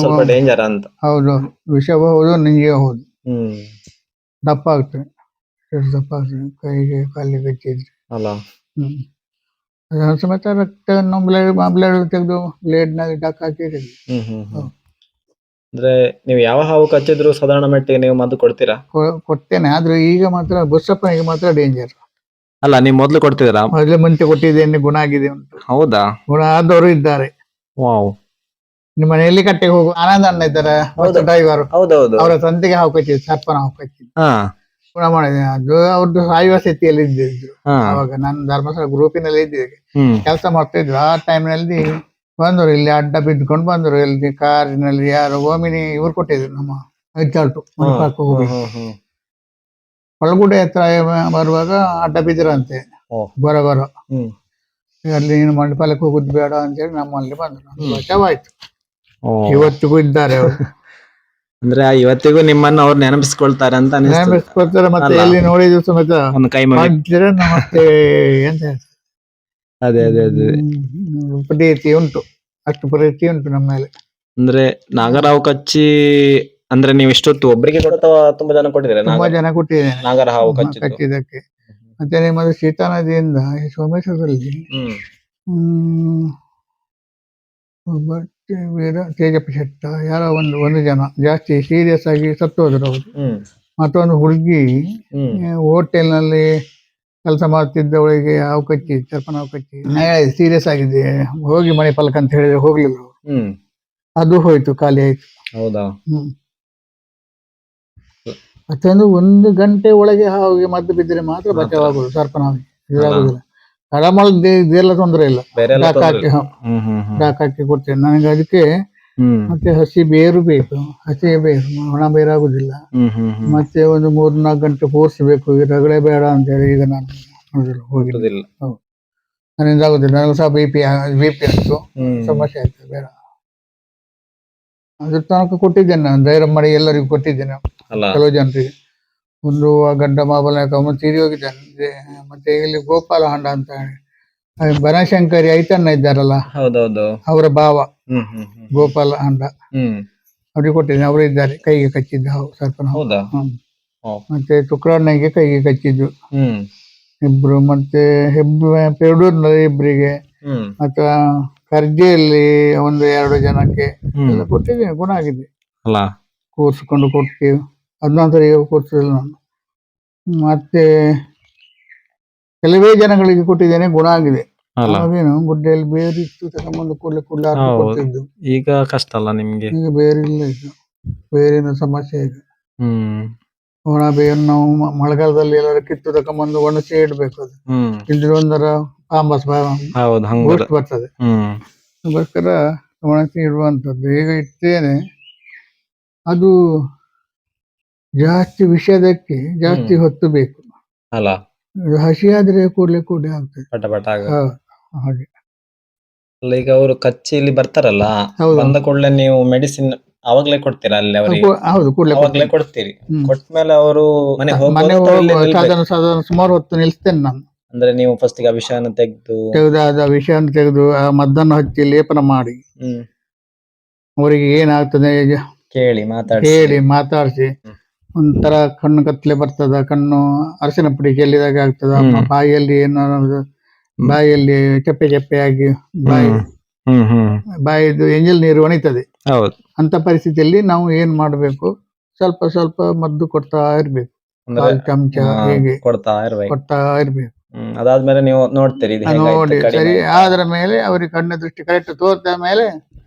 ಸ್ವಲ್ಪ ಡೇಂಜರ್ ಅಂತ. ಹೌದು, ವಿಷ ಹೌದು, ನಿಂಗೆ ಹೌದು, ದಪ್ಪ ಆಗ್ತದೆ. ತಪಾಸಣೆ ಕೈಗೆ ಕಾಲಿಗೆ ಕಚ್ಚಿದ್ರೆ ಅಲ್ಲ. ಹ್ಮ್ ಅದರ ಸಮೇತ ರಕ್ತವನ್ನು ಬ್ಲೇಡ್ ತೆಗೆದು ಬ್ಲೇಡ್ನಲ್ಲಿ ಡಕ್ ಹಾಕಿ ತೆಗ್ದು. ಹೌದು. ಅಂದ್ರೆ ನೀವು ಯಾವ ಹಾವು ಕಚ್ಚಿದ್ರು ಸಾಧಾರಣ ಮಟ್ಟಿಗೆ ನೀವು ಮದ್ದು ಕೊಡ್ತೀರಾ? ಕೊಡ್ತೇನೆ, ಆದ್ರೆ ಈಗ ಮಾತ್ರ ಬುಸ್ಸಪ್ಪನಿಗೆ ಮಾತ್ರ ಡೇಂಜರ್. ಅಲ್ಲ, ನೀವು ಮೊದ್ಲು ಕೊಡ್ತಿದ್ದೀರಾ? ಮೊದಲೇ ಮುಂಚೆ ಕೊಟ್ಟಿದ್ದೇನೆ, ಗುಣ ಆಗಿದೆ ಉಂಟು. ಹೌದಾ? ಗುಣ ಆದವರು ಇದ್ದಾರೆ. ವಾವ್. ನಿಮ್ಮ ಮನೆಯಲ್ಲಿ ಕಟ್ಟೆಗೆ ಹೋಗು ಆನಂದ ಅಣ್ಣ ಇದ್ದಾರೆ, ಡ್ರೈವರ್. ಹೌದೌದು. ಅವರ ತಂದೆಗೆ ಹಾವು ಕಚ್ಚಿದ್ದು, ಸರ್ಪನ ಹಾವು ಕಚ್ಚಿದ್ದು. ಹಾ ಗುಣ ಮಾಡಿದೆ. ಅದು ಅವ್ರದ್ದು ಸಾಯುವ ಸ್ಥಿತಿಯಲ್ಲಿ ಇದ್ದಿದ್ರು. ಹಾ. ಅವಾಗ ನಾನು ಧರ್ಮಸ್ಥಳ ಗ್ರೂಪಿನಲ್ಲಿ ಇದ್ದಿದ್ದೆ, ಹ್ಮ್ ಕೆಲಸ ಮಾಡ್ತಾ ಇದ್ರು. ಆ ಟೈಮ್ನಲ್ಲಿ ಬಂದರು, ಇಲ್ಲಿ ಅಡ್ಡ ಬಿದ್ದುಕೊಂಡು ಬಂದರು. ಇಲ್ಲಿ ಕಾರಿನಲ್ಲಿ ಯಾರು ಓಮಿನಿ ಇವ್ರು ಕೊಟ್ಟಿದ್ರು, ನಮ್ಮ ಹೆಜ್ಜಾಲ್ಟು ಹೋಗಿ ಒಳಗುಡೆ ಹತ್ರ ಬರುವಾಗ ಅಡ್ಡ ಬಿದ್ದರಂತೆ. ಬರ ಹ್ಮ್. ಅಲ್ಲಿ ನೀನು ಮಂಡಪಾಲಕ್ಕೆ ಹೋಗುದು ಬೇಡ ಅಂತೇಳಿ ನಮ್ಮಲ್ಲಿ ಬಂದರು. ಬಚಾವಾಯ್ತು. ಓ. ಇವತ್ತಿಗೂ ಇದ್ದಾರೆ ಅವರು. ಅಂದ್ರೆ ಇವತ್ತಿಗೂ ನಿಮ್ಮನ್ನ ಅವ್ರು ನೆನಪಿಸ್ಕೊಳ್ತಾರೆ ಅಂತ ಅನಿಸ್ತದೆ. ನೆನಪಿಸ್ಕೊಳ್ತಾರೆ. ಮತ್ತೆ ಅಲ್ಲ. ಎಲ್ಲಿ ನೋಡಿದ್ರು ಸಮೇತ ಒಂದು ಕೈ ಮುಗಿ. ಮಾಡಿದ್ರೆ ನಮಸ್ತೆ ಅಂತ ಹೇಳ್ತಾರೆ. ಅದೇ ಅದೇ ಅದೇ. ಪ್ರೀತಿ ಉಂಟು, ಅಷ್ಟು ಪ್ರೀತಿ ಉಂಟು ನಮ್ಮ ಮೇಲೆ. ಅಂದ್ರೆ ನಾಗರಹಾವು ಕಚ್ಚಿ ಅಂದ್ರೆ ನೀವು ಇಷ್ಟೊತ್ತು ಒಬ್ಬರಿಗೆ ಕೊಡ್ತಾವ ತುಂಬಾ ಜನ ಕೊಟ್ಟಿದ್ದೀರಾ? ತುಂಬಾ ಜನ ಕೊಟ್ಟಿದ್ದೇನೆ ನಾಗರಹಾವು ಕಚ್ಚಿದ್ದು. ಕಚ್ಚಿದ್ದಕ್ಕೆ. ಮತ್ತೆ ನಿಮ್ಮದು ಸೀತಾ ನದಿಯಿಂದ ಈ ಸೋಮೇಶ್ವರದಲ್ಲಿ ಒಬ್ಬ ವೀರ ತೇಜಪ್ಪ ಶೆಟ್ಟ ಯಾರೋ ಒಂದು ಜನ ಜಾಸ್ತಿ ಸೀರಿಯಸ್ ಆಗಿ ಸತ್ತು ಹೋದ್ರು ಅವರು. ಮತ್ತೊಂದು ಹುಡುಗಿ ಹೋಟೆಲ್ನಲ್ಲಿ ಕೆಲಸ ಮಾಡ್ತಿದ್ದವಳಿಗೆ ಹಾವು ಕಚ್ಚಿ, ಸರ್ಪನ ಹಾವು ಕಚ್ಚಿ ಸೀರಿಯಸ್ ಆಗಿದೆ, ಹೋಗಿ ಮನೆ ಪಲಕ ಅಂತ ಹೇಳಿದ್ರೆ ಹೋಗ್ಲಿಲ್ಲ ಅವರು. ಅದು ಹೋಯ್ತು, ಖಾಲಿ ಆಯ್ತು. ಹೌದಾ? ಮತ್ತೊಂದು 1 ಗಂಟೆ ಒಳಗೆ ಹಾವಿಗೆ ಮದ್ದು ಬಿದ್ದರೆ ಮಾತ್ರ ಬಚಾವಾಗುದು, ಸರ್ಪನ ಹಾವಿಗೆ ಇದಾಗುದಿಲ್ಲ. ಕಡಮಲ್ ಇದೆಲ್ಲ ತೊಂದರೆ ಇಲ್ಲ, ಡಾಕ್ ಹಾಕಿ ಡಾಕ್ ಹಾಕಿ ಕೊಡ್ತೇನೆ ನನಗೆ. ಅದಕ್ಕೆ ಮತ್ತೆ ಹಸಿ ಬೇರು ಬೇಕು, ಹಸಿ ಬೇರು, ಒಣ ಬೇರು ಆಗುದಿಲ್ಲ. ಮತ್ತೆ ಒಂದು 3-4 ಗಂಟೆ ಕೂರಿಸಬೇಕು, ರಗಳೆ ಬೇಡ ಅಂತ ಹೇಳಿ ಈಗ ನಾನು ಹೋಗಿಲ್ಲ. ಹೌದು, ನನ್ನಿಂದ ಆಗುದಿಲ್ಲ. ನನಗೂ ಸಹ ಬಿ ಪಿ ಆಯ್ತು, ಸಮಸ್ಯೆ ಆಯ್ತು, ಬೇಡ. ಅದ್ರ ತನಕ ಕೊಟ್ಟಿದ್ದೇನೆ ನಾನು, ಧೈರ್ಯ ಮಾಡಿ ಎಲ್ಲರಿಗೂ ಕೊಟ್ಟಿದ್ದೇನೆ, ಕೆಲವು ಜನರಿಗೆ. ಒಂದು ಗಡ್ಡ ಮಾಬಲನಾಯಕ ತೀರಿ ಹೋಗಿದ್ದಾನೆ. ಮತ್ತೆ ಇಲ್ಲಿ ಗೋಪಾಲ ಹಂಡ ಅಂತ ಹೇಳಿ ಬನಶಂಕರಿ ಐತಣ್ಣ ಇದ್ದಾರಲ್ಲ, ಅವರ ಭಾವ ಗೋಪಾಲ ಹಂಡ, ಅವ್ರಿಗೆ ಕೊಟ್ಟಿದ್ದೇನೆ. ಅವರು ಇದ್ದಾರೆ, ಕೈಗೆ ಕಚ್ಚಿದ್ದು ಹಾವು, ಸರ್ಪನ ಹಾವು. ಮತ್ತೆ ತುಕ್ರಣ್ಣಗೆ ಕೈಗೆ ಕಚ್ಚಿದ್ದು ಇಬ್ರು, ಮತ್ತೆ ಪೆರಡೂರಿನಲ್ಲಿ ಇಬ್ಬರಿಗೆ, ಮತ್ತೆ ಕರ್ಜಿಯಲ್ಲಿ 1-2 ಜನಕ್ಕೆ ಎಲ್ಲ ಕೊಟ್ಟಿದ್ದೇನೆ. ಗುಣ ಆಗಿದೆ, ಕೂರ್ಸ್ಕೊಂಡು ಕೊಡ್ತೀವಿ. 14 ಈಗ ಕೊಡ್ತಿಲ್ಲ ನಾನು. ಮತ್ತೆ ಕೆಲವೇ ಜನಗಳಿಗೆ ಕೊಟ್ಟಿದ್ದೇನೆ, ಗುಣ ಆಗಿದೆ. ಅವಾಗೇನು ಗುಡ್ಡೆಯಲ್ಲಿ ಬೇರಿತ್ತು, ತಗೊಂಬಂದು ಕೂಡಲೇ ಕೊಡ್ತಿದ್ದು. ಈಗ ಕಷ್ಟ ಅಲ್ಲ ನಿಮ್ಗೆ? ಈಗ ಬೇರಿಲ್ಲ, ಈಗ ಬೇರಿನ ಸಮಸ್ಯೆ ಈಗ. ಒಣ ಬೇರು ನಾವು ಮಳೆಗಾಲದಲ್ಲಿ ಎಲ್ಲರ ಕಿತ್ತು ತಗೊಂಬಂದು ಒಣಸಿ ಇಡ್ಬೇಕು. ಅದು ಇಲ್ದ್ರೆ ಒಂದರ ಪಾಂಬಸ್ ಬೂಸ್ಟ್ ಬರ್ತದೆ, ಅದಕ್ಕೋಸ್ಕರ ಒಣಸಿ ಇಡುವಂಥದ್ದು. ಈಗ ಇಟ್ಟೇನೆ. ಅದು ಜಾಸ್ತಿ ವಿಷಯದಕ್ಕೆ ಜಾಸ್ತಿ ಹೊತ್ತು ಬೇಕು ಅಲ್ಲ, ಹಸಿ ಆದ್ರೆ ಕೂಡಲೇ ಆಗ್ತದೆ. ಹಾಗೆ ಈಗ ಅವರು ಕಚ್ಚಿ ಇಲ್ಲಿ ಬರ್ತಾರಲ್ಲ, ಬಂದ ಕೂಡಲೇ ನೀವು ಮೆಡಿಸಿನ್ ಅವಾಗ್ಲೇ ಕೊಡ್ತೀರಾ ಅಲ್ಲಿ ಅವರಿಗೆ? ಹೌದು, ಅವಾಗ್ಲೇ ಕೊಡ್ತೀರಿ. ಕೊಟ್ಮೇಲೆ ಅವರು ಮನೆ ಸಾಧಾರಣ ಸುಮಾರು ಹೊತ್ತು ನಿಲ್ಸ್ತೇನೆ ನಾನು. ಅಂದ್ರೆ ನೀವು ಫಸ್ಟ್ ಗೆ ವಿಷಯನ್ನು ತೆಗೆದು ವಿಷಯನ್ನು ತೆಗೆದು ಆ ಮದ್ದನ್ನು ಹಚ್ಚಿ ಲೇಪನ ಮಾಡಿ ಅವರಿಗೆ ಏನಾಗ್ತದೆ ಕೇಳಿ ಮಾತಾಡಿಸಿ. ಒಂಥರ ಕಣ್ಣು ಕತ್ಲೆ ಬರ್ತದ, ಕಣ್ಣು ಅರಸಿನ ಪುಡಿ ಚೆಲ್ಲಿದಾಗ ಆಗ್ತದ, ಬಾಯಿಯಲ್ಲಿ ಬಾಯಿಯಲ್ಲಿ ಚಪ್ಪೆ ಆಗಿ ಬಾಯಿದು ಎಂಜಲ್ ನೀರು ಒಣಿತದೆ. ಅಂತ ಪರಿಸ್ಥಿತಿಯಲ್ಲಿ ನಾವು ಏನ್ ಮಾಡ್ಬೇಕು, ಸ್ವಲ್ಪ ಸ್ವಲ್ಪ ಮದ್ದು ಕೊಡ್ತಾ ಇರ್ಬೇಕು, 1 ಚಮಚ ಹೀಗೆ ಕೊಡ್ತಾ ಇರ್ಬೇಕು. ಅದಾದ್ಮೇಲೆ ನೀವು ನೋಡ್ತೀರಿ ನೋಡಿ ಸರಿ ಆದ್ರ ಮೇಲೆ ಅವ್ರಿಗೆ ಕಣ್ಣ ದೃಷ್ಟಿ ಕರೆಕ್ಟ್ ತೋರ್ದ ಮೇಲೆ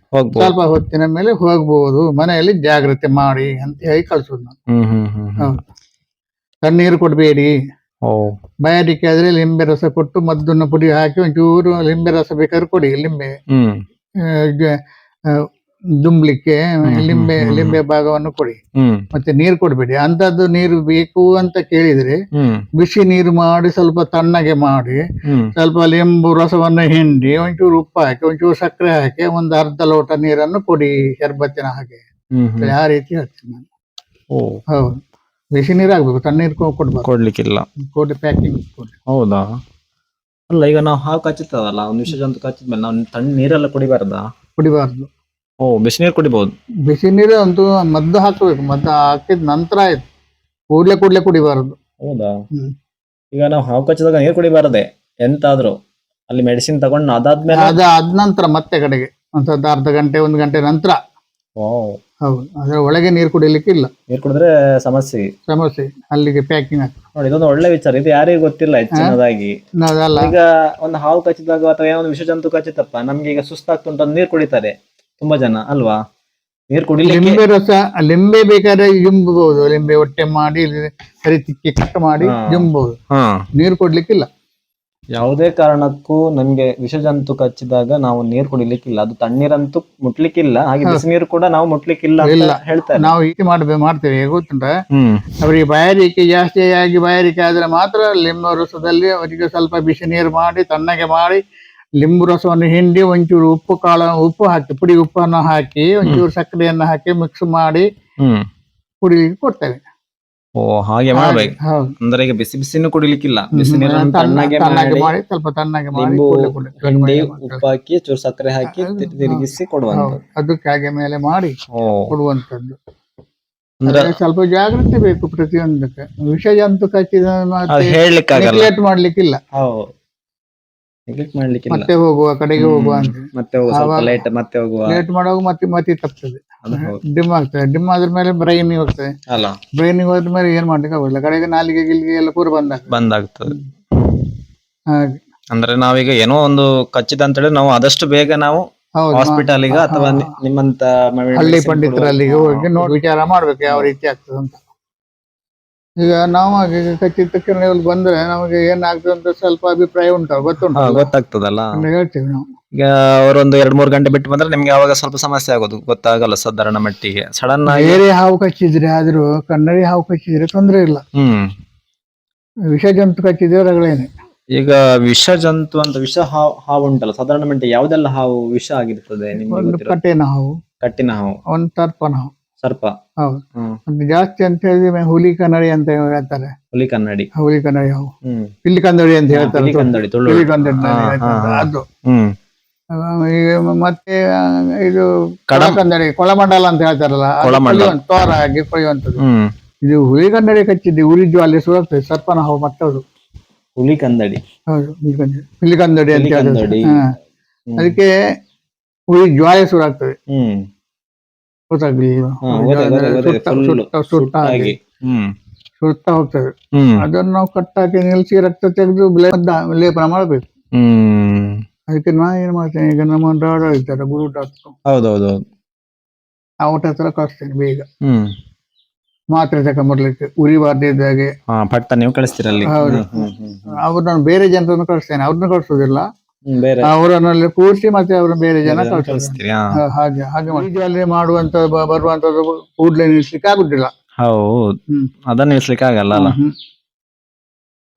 ಸ್ವಲ್ಪ ಹೊತ್ತಿನ ಮೇಲೆ ಹೋಗ್ಬಹುದು, ಮನೆಯಲ್ಲಿ ಜಾಗ್ರತೆ ಮಾಡಿ ಅಂತ ಹೇಳಿ ಕಳ್ಸೋದು ನಾನು. ಹೌದು, ತಣ್ಣೀರು ಕೊಡ್ಬೇಡಿ. ಬಯಾಟಿಕ್ ಆದ್ರೆ ಲಿಂಬೆ ರಸ ಕೊಟ್ಟು ಮದ್ದನ್ನ ಪುಡಿ ಹಾಕಿ ಒಂಚೂರು ಲಿಂಬೆ ರಸ ಬೇಕಾದ್ರೆ ಕೊಡಿ. ಲಿಂಬೆ ದುಂಬ್ಲಿಕ್ಕೆ ಲಿಂಬೆ ಭಾಗವನ್ನು ಕೊಡಿ. ಮತ್ತೆ ನೀರು ಕೊಡ್ಬೇಡಿ. ಅಂತದ್ದು ನೀರು ಬೇಕು ಅಂತ ಕೇಳಿದ್ರೆ ಬಿಸಿ ನೀರು ಮಾಡಿ ಸ್ವಲ್ಪ ತಣ್ಣಗೆ ಮಾಡಿ ಸ್ವಲ್ಪ ಲಿಂಬು ರಸವನ್ನು ಹಿಂಡಿ ಒಂಚೂರು ಉಪ್ಪು ಹಾಕಿ ಒಂಚೂರು ಸಕ್ಕರೆ ಹಾಕಿ 1 ಅರ್ಧ ಲೋಟ ನೀರನ್ನು ಕೊಡಿ, ಶರ್ಬತ್ತಿನ ಹಾಗೆ. ಆ ರೀತಿ ಹೇಳ್ತೀನಿ ನಾನು. ಹೌದು, ಬಿಸಿ ನೀರು ಆಗ್ಬೇಕು, ತಣ್ಣೀರು ಕೊಡ್ಲಿಕ್ಕಿಲ್ಲ, ಕೊಡಿ, ಪ್ಯಾಕಿಂಗ್ ಕೊಡಿ. ಹೌದಾ? ಅಲ್ಲ, ಈಗ ನಾವು ಹಾವು ಕಚ್ಚುತ್ತದಲ್ಲ, ಒಂದು ವಿಷ ಜಂತು ಕಚ್ಚಿದ್ಮೇಲೆ ನಾವು ತಣ್ಣ ನೀರೆಲ್ಲ ಕುಡಿಬಾರ್ದು. ಬಿಸಿ ನೀರು ಕುಡಿಬಹುದು. ಬಿಸಿ ನೀರು ಅಂತೂ ಮದ್ದು ಹಾಕಬೇಕು, ಮದ್ದು ಹಾಕಿದ ನಂತರ ಆಯ್ತು, ಕೂಡ್ಲೆ ಕುಡಿಬಾರದು. ಹೌದಾ? ಹ್ಮ್. ಈಗ ನಾವು ಹಾವು ಕಚ್ಚಿದಾಗ ನೀರು ಕುಡಿಬಾರದೆ ಎಂತಾದ್ರೂ ಅಲ್ಲಿ ಮೆಡಿಸಿನ್ ತಗೊಂಡು ಅದಾದ್ಮೇಲೆ ಅದ್ ನಂತರ ಮತ್ತೆ ಕಡೆಗೆ ಒಂದು ಅರ್ಧ ಗಂಟೆ 1 ಗಂಟೆ ನಂತರ. ವಾವ್. ಹೌದು, ಅದ್ರ ಒಳಗೆ ನೀರು ಕುಡಿಲಿಕ್ಕೆ ಇಲ್ಲ, ನೀರು ಕುಡಿದ್ರೆ ಸಮಸ್ಯೆ. ಸಮಸ್ಯೆ. ಅಲ್ಲಿಗೆ ಪ್ಯಾಕಿಂಗ್ ಆಗ್ತದೆ. ನೋಡಿ, ಇದೊಂದು ಒಳ್ಳೆ ವಿಚಾರ, ಇದು ಯಾರಿಗೂ ಗೊತ್ತಿಲ್ಲ ಹೆಚ್ಚಿನದಾಗಿ. ಅದಲ್ಲ, ಈಗ ಒಂದು ಹಾವು ಕಚ್ಚಿದಾಗ ಅಥವಾ ಏನೋ ಒಂದು ವಿಷ ಜಂತು ಕಚ್ಚಿತಪ್ಪ, ನಮ್ಗೆ ಈಗ ಸುಸ್ತಾಗ್ತುಂಟ ನೀರು ಕುಡಿತಾರೆ ತುಂಬಾ ಜನ ಅಲ್ವಾ? ನೀರು ಕುಡಿಲಿಕ್ಕೆ ಲಿಂಬೆ ರಸ, ಲಿಂಬೆ ಬೇಕಾದ್ರೆ ಜುಂಬಬಹುದು, ಲಿಂಬೆ ಹೊಟ್ಟೆ ಮಾಡಿ ಸರಿ ತಿಕ್ಕಿ ಕಟ್ ಮಾಡಿ ಜುಂಬಬಹುದು, ನೀರು ಕೊಡ್ಲಿಕ್ಕಿಲ್ಲ. ಯಾವುದೇ ಕಾರಣಕ್ಕೂ ನಮ್ಗೆ ವಿಷಜಂತು ಕಚ್ಚಿದಾಗ ನಾವು ನೀರು ಕುಡಿಲಿಕ್ಕಿಲ್ಲ, ಅದು ತಣ್ಣೀರಂತೂ ಮುಟ್ಲಿಕ್ಕಿಲ್ಲ, ಹಾಗೆ ಬಿಸಿ ನೀರು ಕೂಡ ನಾವು ಮುಟ್ಲಿಕ್ಕಿಲ್ಲ ಅಂತ ಹೇಳ್ತಾರೆ. ನಾವು ಹೀಗೆ ಮಾಡ್ತೇವೆ, ಗೊತ್ತುಂಟ, ಅವರಿಗೆ ಬಾಯಾರಿಕೆ ಜಾಸ್ತಿ ಆಗಿ ಬಾಯಾರಿಕೆ ಆದ್ರೆ ಮಾತ್ರ ಲಿಂಬೆ ರಸದಲ್ಲಿ ಅವರಿಗೆ ಸ್ವಲ್ಪ ಬಿಸಿ ನೀರು ಮಾಡಿ ತಣ್ಣಗೆ ಮಾಡಿ ಲಿಂಬು ರಸವನ್ನು ಹಿಂಡಿ ಒಂಚೂರು ಉಪ್ಪು ಹಾಕಿ, ಪುಡಿ ಉಪ್ಪನ್ನು ಹಾಕಿ ಒಂಚೂರು ಸಕ್ಕರೆಯನ್ನು ಹಾಕಿ ಮಿಕ್ಸ್ ಮಾಡಿ ಕುಡಿಲಿಕ್ಕೆ ಕೊಡ್ತೇವೆ. ಓ, ಹಾಗೆ ಮಾಡ್ಬೇಕು. ಅಂದ್ರೆ ಈಗ ಬಿಸಿ ಬಿಸಿನೂ ಕುಡಿಲಿಕ್ಕಿಲ್ಲ, ಬಿಸಿ ನೀರನ್ನು ತಣ್ಣಗೆ ಮಾಡಿ ಸ್ವಲ್ಪ ತಣ್ಣಗೆ ಮಾಡಿ ಲಿಂಬು ಹಿಂಡಿ ಉಪ್ಪು ಹಾಕಿ ಚೂರು ಸಕ್ಕರೆ ಹಾಕಿ ತಿರುಗಿಸಿ ಕೊಡುವಂಥದ್ದು, ಅದಕ್ಕೆ ಹಾಗೆ ಮೇಲೆ ಮಾಡಿ ಕೊಡುವಂತದ್ದು. ಅಂದ್ರೆ ಸ್ವಲ್ಪ ಜಾಗ್ರತೆ ಬೇಕು ಪ್ರತಿಯೊಂದಕ್ಕೆ. ವಿಷ ಜಂತು ಕಚ್ಚಿದ ಹೇಳ್ಲಿಕ್ಕಾಗಲ್ಲ, ನೆಗ್ಲೆಕ್ಟ್ ಮಾಡ್ಲಿಕ್ಕಿಲ್ಲ, ಮತ್ತೆ ಹೋಗುವ ಕಡೆಗೆ ಹೋಗುವ ಅಂತ ಲೇಟ್ ಮಾಡುವಾಗ ಮತ್ತೆ ತಪ್ತದೆ, ಡಿಮ್ ಆಗ್ತದೆ. ಡಿಮ್ ಆದ್ರ ಮೇಲೆ ಬ್ರೈನ್ ಹೋಗ್ತದೆ, ಬ್ರೈನ್ ಹೋದ ಮೇಲೆ ಏನ್ ಮಾಡ್ಲಿಕ್ಕೆ ಆಗೋದಿಲ್ಲ, ಕಡೆಗೆ ನಾಲಿಗೆ ಗಿಲ್ಗೆ ಎಲ್ಲ ಪೂರ ಬಂದಾಗ್ತದೆ. ಹಾಗೆ ಅಂದ್ರೆ ನಾವೀಗ ಏನೋ ಒಂದು ಕಚ್ಚಿದ ಅಂತ ಹೇಳಿ ನಾವು ಆದಷ್ಟು ಬೇಗ ನಾವು ಹಾಸ್ಪಿಟಲ್ಗೆ ಅಥವಾ ನಿಮ್ಮಂತ ಹಳ್ಳಿ ಪಂಡಿತರಲ್ಲಿಗೆ ಹೋಗಿ ನೋಡಿ ವಿಚಾರ ಮಾಡ್ಬೇಕು ಯಾವ ರೀತಿ ಆಗ್ತದೆ ಅಂತ. ಈಗ ನಾವು ಕಚ್ಚಿದ ತಕ್ಷಣ ಬಂದ್ರೆ ನಮಗೆ ಏನಾಗ್ತದೆ ಅಂತ ಸ್ವಲ್ಪ ಅಭಿಪ್ರಾಯ ಗೊತ್ತಾಗ್ತದಲ್ಲ, ಹೇಳ್ತೇವೆ ನಾವು. ಈಗ ಅವರೊಂದು 2-3 ಗಂಟೆ ಬಿಟ್ಟು ಬಂದ್ರೆ ನಿಮ್ಗೆ ಅವಾಗ ಸ್ವಲ್ಪ ಸಮಸ್ಯೆ ಆಗೋದು ಗೊತ್ತಾಗಲ್ಲ ಸಾಧಾರಣ ಮಟ್ಟಿಗೆ. ಸಡನ್ ಆಗಿ ಬೇರೆ ಹಾವು ಕಚ್ಚಿದ್ರೆ ಆದ್ರೂ ಕನ್ನಡಿ ಹಾವು ಕಚ್ಚಿದ್ರೆ ತೊಂದ್ರೆ ಇಲ್ಲ, ವಿಷ ಜಂತು ಕಚ್ಚಿದ್ರೆ ರಗಳೇನೆ. ಈಗ ವಿಷ ಜಂತು ಅಂತ ವಿಷ ಹಾವು ಉಂಟಲ್ಲ, ಸಾಧಾರಣ ಮಟ್ಟಿಗೆ ಯಾವ್ದೆಲ್ಲ ಹಾವು ವಿಷ ಆಗಿರ್ತದೆ? ಒಂದು ಕಟ್ಟಿನ ಹಾವು, ಒಂದು ಸರ್ಪನ ಹಾವು. ಸರ್ಪ, ಹೌದು. ಅದು ಜಾಸ್ತಿ ಅಂತ ಹೇಳಿದ್ರೆ ಹುಲಿ ಕನ್ನಡಿ ಅಂತ ಹೇಳ್ತಾರೆ, ಹುಲಿ ಕನ್ನಡಿ ಹಾವು, ಪಿಲ್ಲಿ ಕಂದಡಿ ಅಂತ ಹೇಳ್ತಾರೆ, ಅದು. ಮತ್ತೆ ಇದು ಕನ್ನಡಿ, ಕೊಳಮಂಡಲ ಅಂತ ಹೇಳ್ತಾರಲ್ಲ, ತೋರ ಹಾಕಿ ಕೊಯ್ಯುವಂತದ್ದು. ಇದು ಹುಲಿ ಕನ್ನಡಿ ಕಚ್ಚಿದ್ದು ಉರಿ ಜ್ವಾಲೆ ಸುರಗ್ತದೆ, ಸರ್ಪನ ಹಾವು ಮತ್ತದು ಹುಲಿ ಕನ್ನಡಿ. ಹೌದು, ಹುಲಿ ಕನ್ನಡಿ ಅಂತ ಹೇಳ್ತಾರೆ. ಅದಕ್ಕೆ ಉರಿ ಜ್ವಾಲೆ ಸುರಾಗ್ತದೆ, ಸುಡ್ತಾ ಹೋಗ್ತದೆ. ಅದನ್ನು ನಾವು ಕಟ್ಟಾಕಿ ನಿಲ್ಸಿ ರಕ್ತ ತೆಗೆದು ಲೇಪನ ಮಾಡ್ಬೇಕು. ಅದಕ್ಕೆ ನಾ ಏನ್ ಮಾಡ್ತೇನೆ, ಈಗ ನಮ್ಮ ಡಾಕ್ಟರ್ ಇರ್ತಾರೆ, ಗುರು ಡಾಕ್ಟರ್, ಅವ್ರ ಹತ್ರ ಕಳಿಸ್ತೇನೆ ಬೇಗ ಮಾತ್ರೆ ತಕೊಂಡ್ಬರ್ಲಿಕ್ಕೆ, ಉರಿ ಬಾರ್ದಿದ್ದಾಗೆ. ನೀವು ಕಳಿಸ್ತೀರಲ್ಲಿ? ಹೌದು, ಅವ್ರು ನಾನು ಬೇರೆ ಜನರನ್ನು ಕಳಿಸ್ತೇನೆ, ಅವ್ರನ್ನ ಕಳ್ಸೋದಿಲ್ಲ, ಅವರನ್ನಲ್ಲಿ ಕೂರಿಸಿ ಮತ್ತೆ ಅವ್ರನ್ನ ಬೇರೆ ಜನ ಕಳಿಸ್ತೀರಿ. ಹಾಗೆ ಅಲ್ಲಿ ಮಾಡುವಂತ ಬರುವಂತದ್ದು ಕೂಡ್ಲೆ ನಿಲ್ಸ್ಲಿಕ್ಕೆ ಆಗುದಿಲ್ಲ. ಹೌದು, ಅದನ್ನ ನಿಲ್ಸ್ಲಿಕ್ಕೆ ಆಗಲ್ಲ.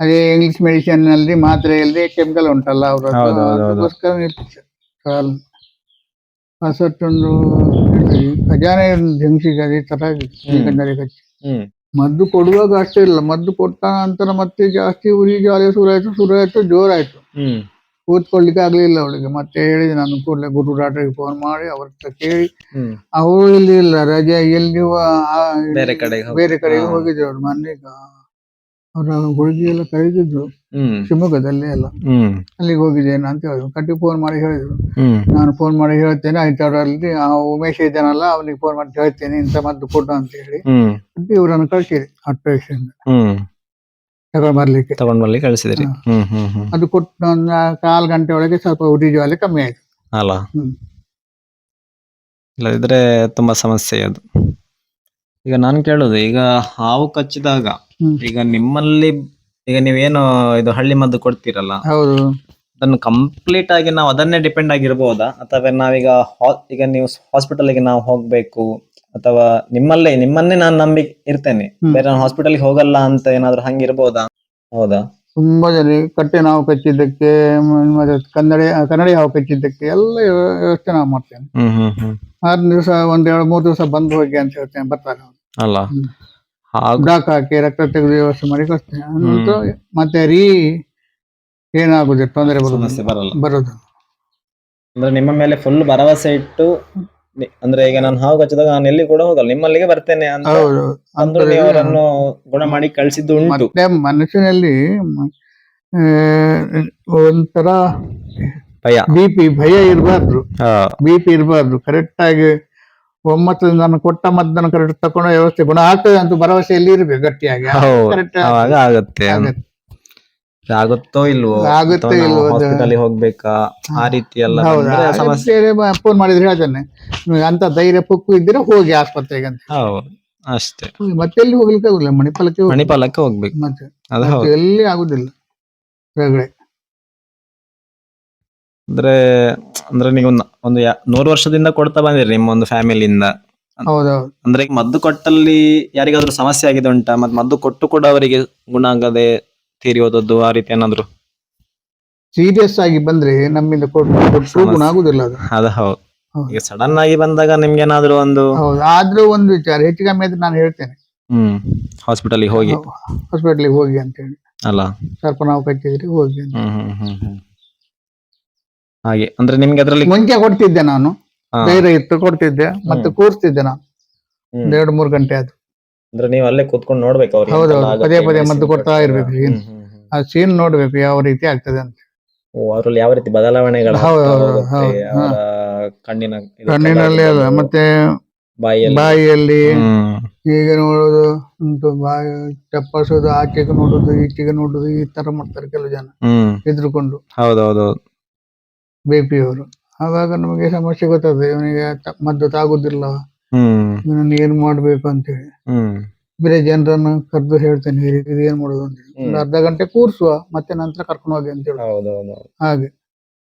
ಅದೇ ಇಂಗ್ಲಿಷ್ ಮೆಡಿಸಿನ್ ನಲ್ಲಿ ಮಾತ್ರೆಯಲ್ಲಿ ಕೆಮಿಕಲ್ ಉಂಟಲ್ಲ, ಅವರಗೋಸ್ಕರ ಹೊಸತ್ತೊಂದು ಖಜಾನೆ ಹಿಂಸಿಗೆ ಅದೇ ತರ ಕಚ್ಚಿ. ಮದ್ದು ಕೊಡುವಾಗ ಅಷ್ಟೇ ಇಲ್ಲ, ಮದ್ದು ಕೊಟ್ಟ ನಂತರ ಮತ್ತೆ ಜಾಸ್ತಿ ಉರಿ ಜ್ವಾಲೆ ಶುರುವಾಯ್ತು, ಜೋರಾಯ್ತು, ಕೂತ್ಕೊಳ್ಳಿಕ್ಕೆ ಆಗ್ಲಿಲ್ಲ ಅವಳಿಗೆ. ಮತ್ತೆ ಹೇಳಿದೆ ನಾನು, ಕೂಡಲೇ ಗುರು ಡಾಕ್ಟರ್ಗೆ ಫೋನ್ ಮಾಡಿ ಅವ್ರ ಹತ್ರ ಕೇಳಿ, ಅವರು ಇಲ್ಲಿ ಇಲ್ಲ, ರಜೆ ಎಲ್ಲಿ ಬೇರೆ ಕಡೆಗೆ ಹೋಗಿದ್ರು ಅವ್ರು. ಮೊನ್ನೆ ಅವ್ರ ಹುಡುಗಿ ಎಲ್ಲ ಕರೀತಿದ್ರು ಶಿವಮೊಗ್ಗದಲ್ಲಿ ಎಲ್ಲ, ಅಲ್ಲಿಗೆ ಹೋಗಿದ್ದೇನೆ ಅಂತ ಹೇಳಿದ್ರು. ಕಟ್ಟಿ ಫೋನ್ ಮಾಡಿ ಹೇಳಿದ್ರು, ನಾನು ಫೋನ್ ಮಾಡಿ ಹೇಳ್ತೇನೆ, ಐದರಲ್ಲಿ ಆ ಉಮೇಶ್ ಇದ್ದಾನಲ್ಲ ಅವನಿಗೆ ಫೋನ್ ಮಾಡಿ ಹೇಳ್ತೇನೆ ಇಂಥ ಮದ್ದು ಕೊಡು ಅಂತ ಹೇಳಿ ಇವರನ್ನು ಕಳ್ಸಿದೆ ಆಪರೇಷನ್ ತಗೊಂಡ್ ಬರ್ಲಿಕ್ಕೆ ಕಳಿಸಿದ್ರಿ. ಅದು ಕೊಟ್ಟು ಒಂದು 1/4 ಗಂಟೆ ಒಳಗೆ ಸ್ವಲ್ಪ ಉರಿ ಜ್ವಾಲೆ ಕಮ್ಮಿ ಆಯ್ತು ಅಲ್ಲ. ಇಲ್ಲದಿದ್ರೆ ತುಂಬಾ ಸಮಸ್ಯೆ ಅದು. ಈಗ ನಾನು ಕೇಳುದು, ಈಗ ಹಾವು ಕಚ್ಚಿದಾಗ ಈಗ ನಿಮ್ಮಲ್ಲಿ ಈಗ ನೀವೇನು ಇದು ಹಳ್ಳಿ ಮದ್ದು ಕೊಡ್ತೀರಲ್ಲ, ಹೌದು, ಅದನ್ನು ಕಂಪ್ಲೀಟ್ ಆಗಿ ನಾವು ಅದನ್ನೇ ಡಿಪೆಂಡ್ ಆಗಿರ್ಬೋದಾ, ಅಥವಾ ನಾವೀಗ ಈಗ ನೀವು ಹಾಸ್ಪಿಟಲ್ಗೆ ನಾವು ಹೋಗ್ಬೇಕು, ಅಥವಾ ನಿಮ್ಮನ್ನೇ ನಾನು ನಂಬಿ ಇರ್ತೇನೆ, ಬೇರೆ ಹಾಸ್ಪಿಟಲ್ಗೆ ಹೋಗಲ್ಲ ಅಂತ ಏನಾದ್ರು ಹಂಗಿರ್ಬೋದಾ? ಹೌದಾ? ತುಂಬಾ ಜನ ಕಟ್ಟೆ ನಾವು ಕಚ್ಚಿದ್ದಕ್ಕೆ, ಕನ್ನಡಿ ಹಾವು ಕಚ್ಚಿದ್ದಕ್ಕೆ ಎಲ್ಲ ವ್ಯವಸ್ಥೆ ನಾವು ಮಾಡ್ತೇನೆ. 6 ದಿವಸ 1-2-3 ದಿವಸ ಬಂದು ಹೋಗಿ ಅಂತ ಹೇಳ್ತೇನೆ, ಬರ್ತಾರೆ ಅಲ್ಲ, ಡಾಕ್ ಹಾಕಿ ರಕ್ತ ತೆಗೆದು ವ್ಯವಸ್ಥೆ ಮಾಡಿ ಕಳಿಸ್ತೇನೆ. ಮತ್ತೆ ಏನಾಗುದಿಲ್ಲ, ತೊಂದರೆ ಬರೋದು. ಅಂದ್ರೆ ನಿಮ್ಮ ಮೇಲೆ ಫುಲ್ ಭರವಸೆ ಇಟ್ಟು ಅಂದ್ರೆ ಈಗ ನಾನು ಹಾವು ಕಚ್ಚಿದಾಗ ನಾನು ಎಲ್ಲಿ ಕೂಡ ಹೋಗಲ್ಲ, ನಿಮ್ಮಲ್ಲಿಗೆ ಬರ್ತೇನೆ ಅಂತ ಹೌದು. ಅಂದ್ರು ನೀವು ಅವರನ್ನು ಗುಣ ಮಾಡಿ ಕಳಿಸಿದ್ದು ಉಂಟು. ಮತ್ತೆ ಮನುಷ್ಯನಲ್ಲಿ ಆ, ಒಂಥರ ಭಯ. ಭಯ ಇರಬಾರ್ದು, BP ಇರಬಾರ್ದು. ಕರೆಕ್ಟ್ ಆಗಿ ಒಮ್ಮತದಿಂದ ನಾನು ಕೊಟ್ಟ ಮದ್ದನ್ನು ಕರೆಕ್ಟ್ ತಕೊಂಡ ವ್ಯವಸ್ಥೆ ಗುಣ ಆಗ್ತದೆ ಅಂತ ಭರವಸೆಯಲ್ಲಿ ಇರ್ಬೇಕು ಗಟ್ಟಿಯಾಗಿ. ಕರೆಕ್ಟ್ ಅವಾಗ ಆಗುತ್ತೆ. ಆಗುತ್ತೋ ಇಲ್ವೋ, ಆಗುತ್ತೆ ಇಲ್ವೋ ಅದು. ಹಾಸ್ಪಿಟಲ್ ಹೋಗ್ಬೇಕಾ ಆ ರೀತಿ ಎಲ್ಲ ಬಂದ್ರೆ ಸಮಸ್ಯೆ. ಫೋನ್ ಮಾಡಿದ್ರೆ ಹೇಳ್ತಾನೆ, ನಿಮ್ಗೆ ಅಂತ ಧೈರ್ಯ ಪುಕ್ಕು ಇದ್ರೆ ಹೋಗಿ ಆಸ್ಪತ್ರೆಗೆ ಅಂತ. ಹೌದು ಅಷ್ಟೇ. ಮತ್ತೆ ಎಲ್ಲಿ ಹೋಗ್ಲಿಕ್ಕೆ ಆಗುದಿಲ್ಲ, ಮಣಿಪಾಲಕ್ಕೆ ಹೋಗ್ಬೇಕು. ಮತ್ತೆ ಅದು ಹೌದು. ಎಲ್ಲಿ ಆಗುದಿಲ್ಲ ಹೊರಗಡೆ. ಅಂದ್ರೆ ನೀವು ಒಂದು 100 ವರ್ಷದಿಂದ ಕೊಡ್ತಾ ಬಂದಿರಿ ನಿಮ್ಮ ಒಂದು ಫ್ಯಾಮಿಲಿಯಿಂದ. ಹೌದೌದು. ಅಂದ್ರೆ ಈಗ ಮದ್ದು ಕೊಟ್ಟಲ್ಲಿ ಯಾರಿಗಾದ್ರೂ ಸಮಸ್ಯೆ ಆಗಿದೆ ಉಂಟಾ? ಮತ್ತೆ ಮದ್ದು ಕೊಟ್ಟು ಕೂಡ ಅವರಿಗೆ ಗುಣ ಆಗದೆ ತೀರಿ ಹೋದದ್ದು ಆ ರೀತಿ ಏನಾದ್ರು? ಸೀರಿಯಸ್ ಆಗಿ ಬಂದ್ರೆ ನಮ್ಮಿಂದ ಕೊಟ್ಟು ಗುಣ ಆಗುದಿಲ್ಲ ಅದು. ಅದು ಹೌದು. ಈಗ ಸಡನ್ ಆಗಿ ಬಂದಾಗ ನಿಮ್ಗೆ ಏನಾದ್ರು ಒಂದು ಹೌದು. ಆದ್ರೂ ಒಂದು ವಿಚಾರ, ಹೆಚ್ಚು ಕಮ್ಮಿ ಆದ್ರೆ ನಾನು ಹೇಳ್ತೇನೆ ಹಾಸ್ಪಿಟಲ್ಗೆ ಹೋಗಿ ಅಂತ ಹೇಳಿ ಅಲ್ಲ, ಸ್ವಲ್ಪ ನಾವು ಕಟ್ಟಿದ್ರೆ ಹೋಗಿ ಅಂತ. ಹಾಗೆ ಅಂದ್ರೆ ನಿಮ್ಗೆ ಅದ್ರಲ್ಲಿ ಮುಂಚೆ ಕೊಡ್ತಿದ್ದೆ ನಾನು, ಧೈರ್ಯ ಇತ್ತು ಕೊಡ್ತಿದ್ದೆ, ಮತ್ತೆ ಕೂರ್ಸ್ತಿದ್ದೆ ನಾನು 2-3 ಗಂಟೆ ಅದು. ಅಂದ್ರೆ ನೀವು ಅಲ್ಲೇ ಕೂತ್ಕೊಂಡು ನೋಡ್ಬೇಕು ಅವ್ರಿಗೆ. ಹೌದೌದು, ಪದೇ ಮದ್ದು ಕೊಡ್ತಾ ಇರ್ಬೇಕು. ಆ ಸೀನ್ ನೋಡ್ಬೇಕು ಯಾವ ರೀತಿ ಆಗ್ತದೆ ಅಂತ. ಅವರಲ್ಲಿ ಯಾವ ರೀತಿ ಬದಲಾವಣೆಗಳು ಕಣ್ಣಿನಲ್ಲಿ ಅಲ್ಲ, ಮತ್ತೆ ಬಾಯಿಯಲ್ಲಿ ಈಗ ನೋಡುದು ಉಂಟು, ಬಾಯಿ ಚಪ್ಪಸೋದು, ಆಚೆಗೆ ನೋಡುದು, ಈಚೆಗೆ ನೋಡುದು, ಈ ತರ ಮಾಡ್ತಾರೆ ಕೆಲವು ಜನ ಹೆದರ್ಕೊಂಡು. ಹೌದೌದು. BP ಅವರು. ಆವಾಗ ನಮಗೆ ಸಮಸ್ಯೆ ಗೊತ್ತಾಗ್ತದೆ, ಇವನಿಗೆ ಮದ್ದು ತಾಗುದಿಲ್ಲ, ಇವನನ್ನು ಏನ್ ಮಾಡ್ಬೇಕು ಅಂತೇಳಿ. ಬೇರೆ ಜನರನ್ನು ಕರೆದು ಹೇಳ್ತೇನೆ, ಇದು ಏನ್ ಮಾಡೋದು ಅಂತ ಹೇಳಿ. ಒಂದು ಅರ್ಧ ಗಂಟೆ ಕೂರ್ಸುವ, ಮತ್ತೆ ನಂತರ ಕರ್ಕೊಂಡು ಹೋಗಿ ಅಂತ ಹೇಳಿ. ಹಾಗೆ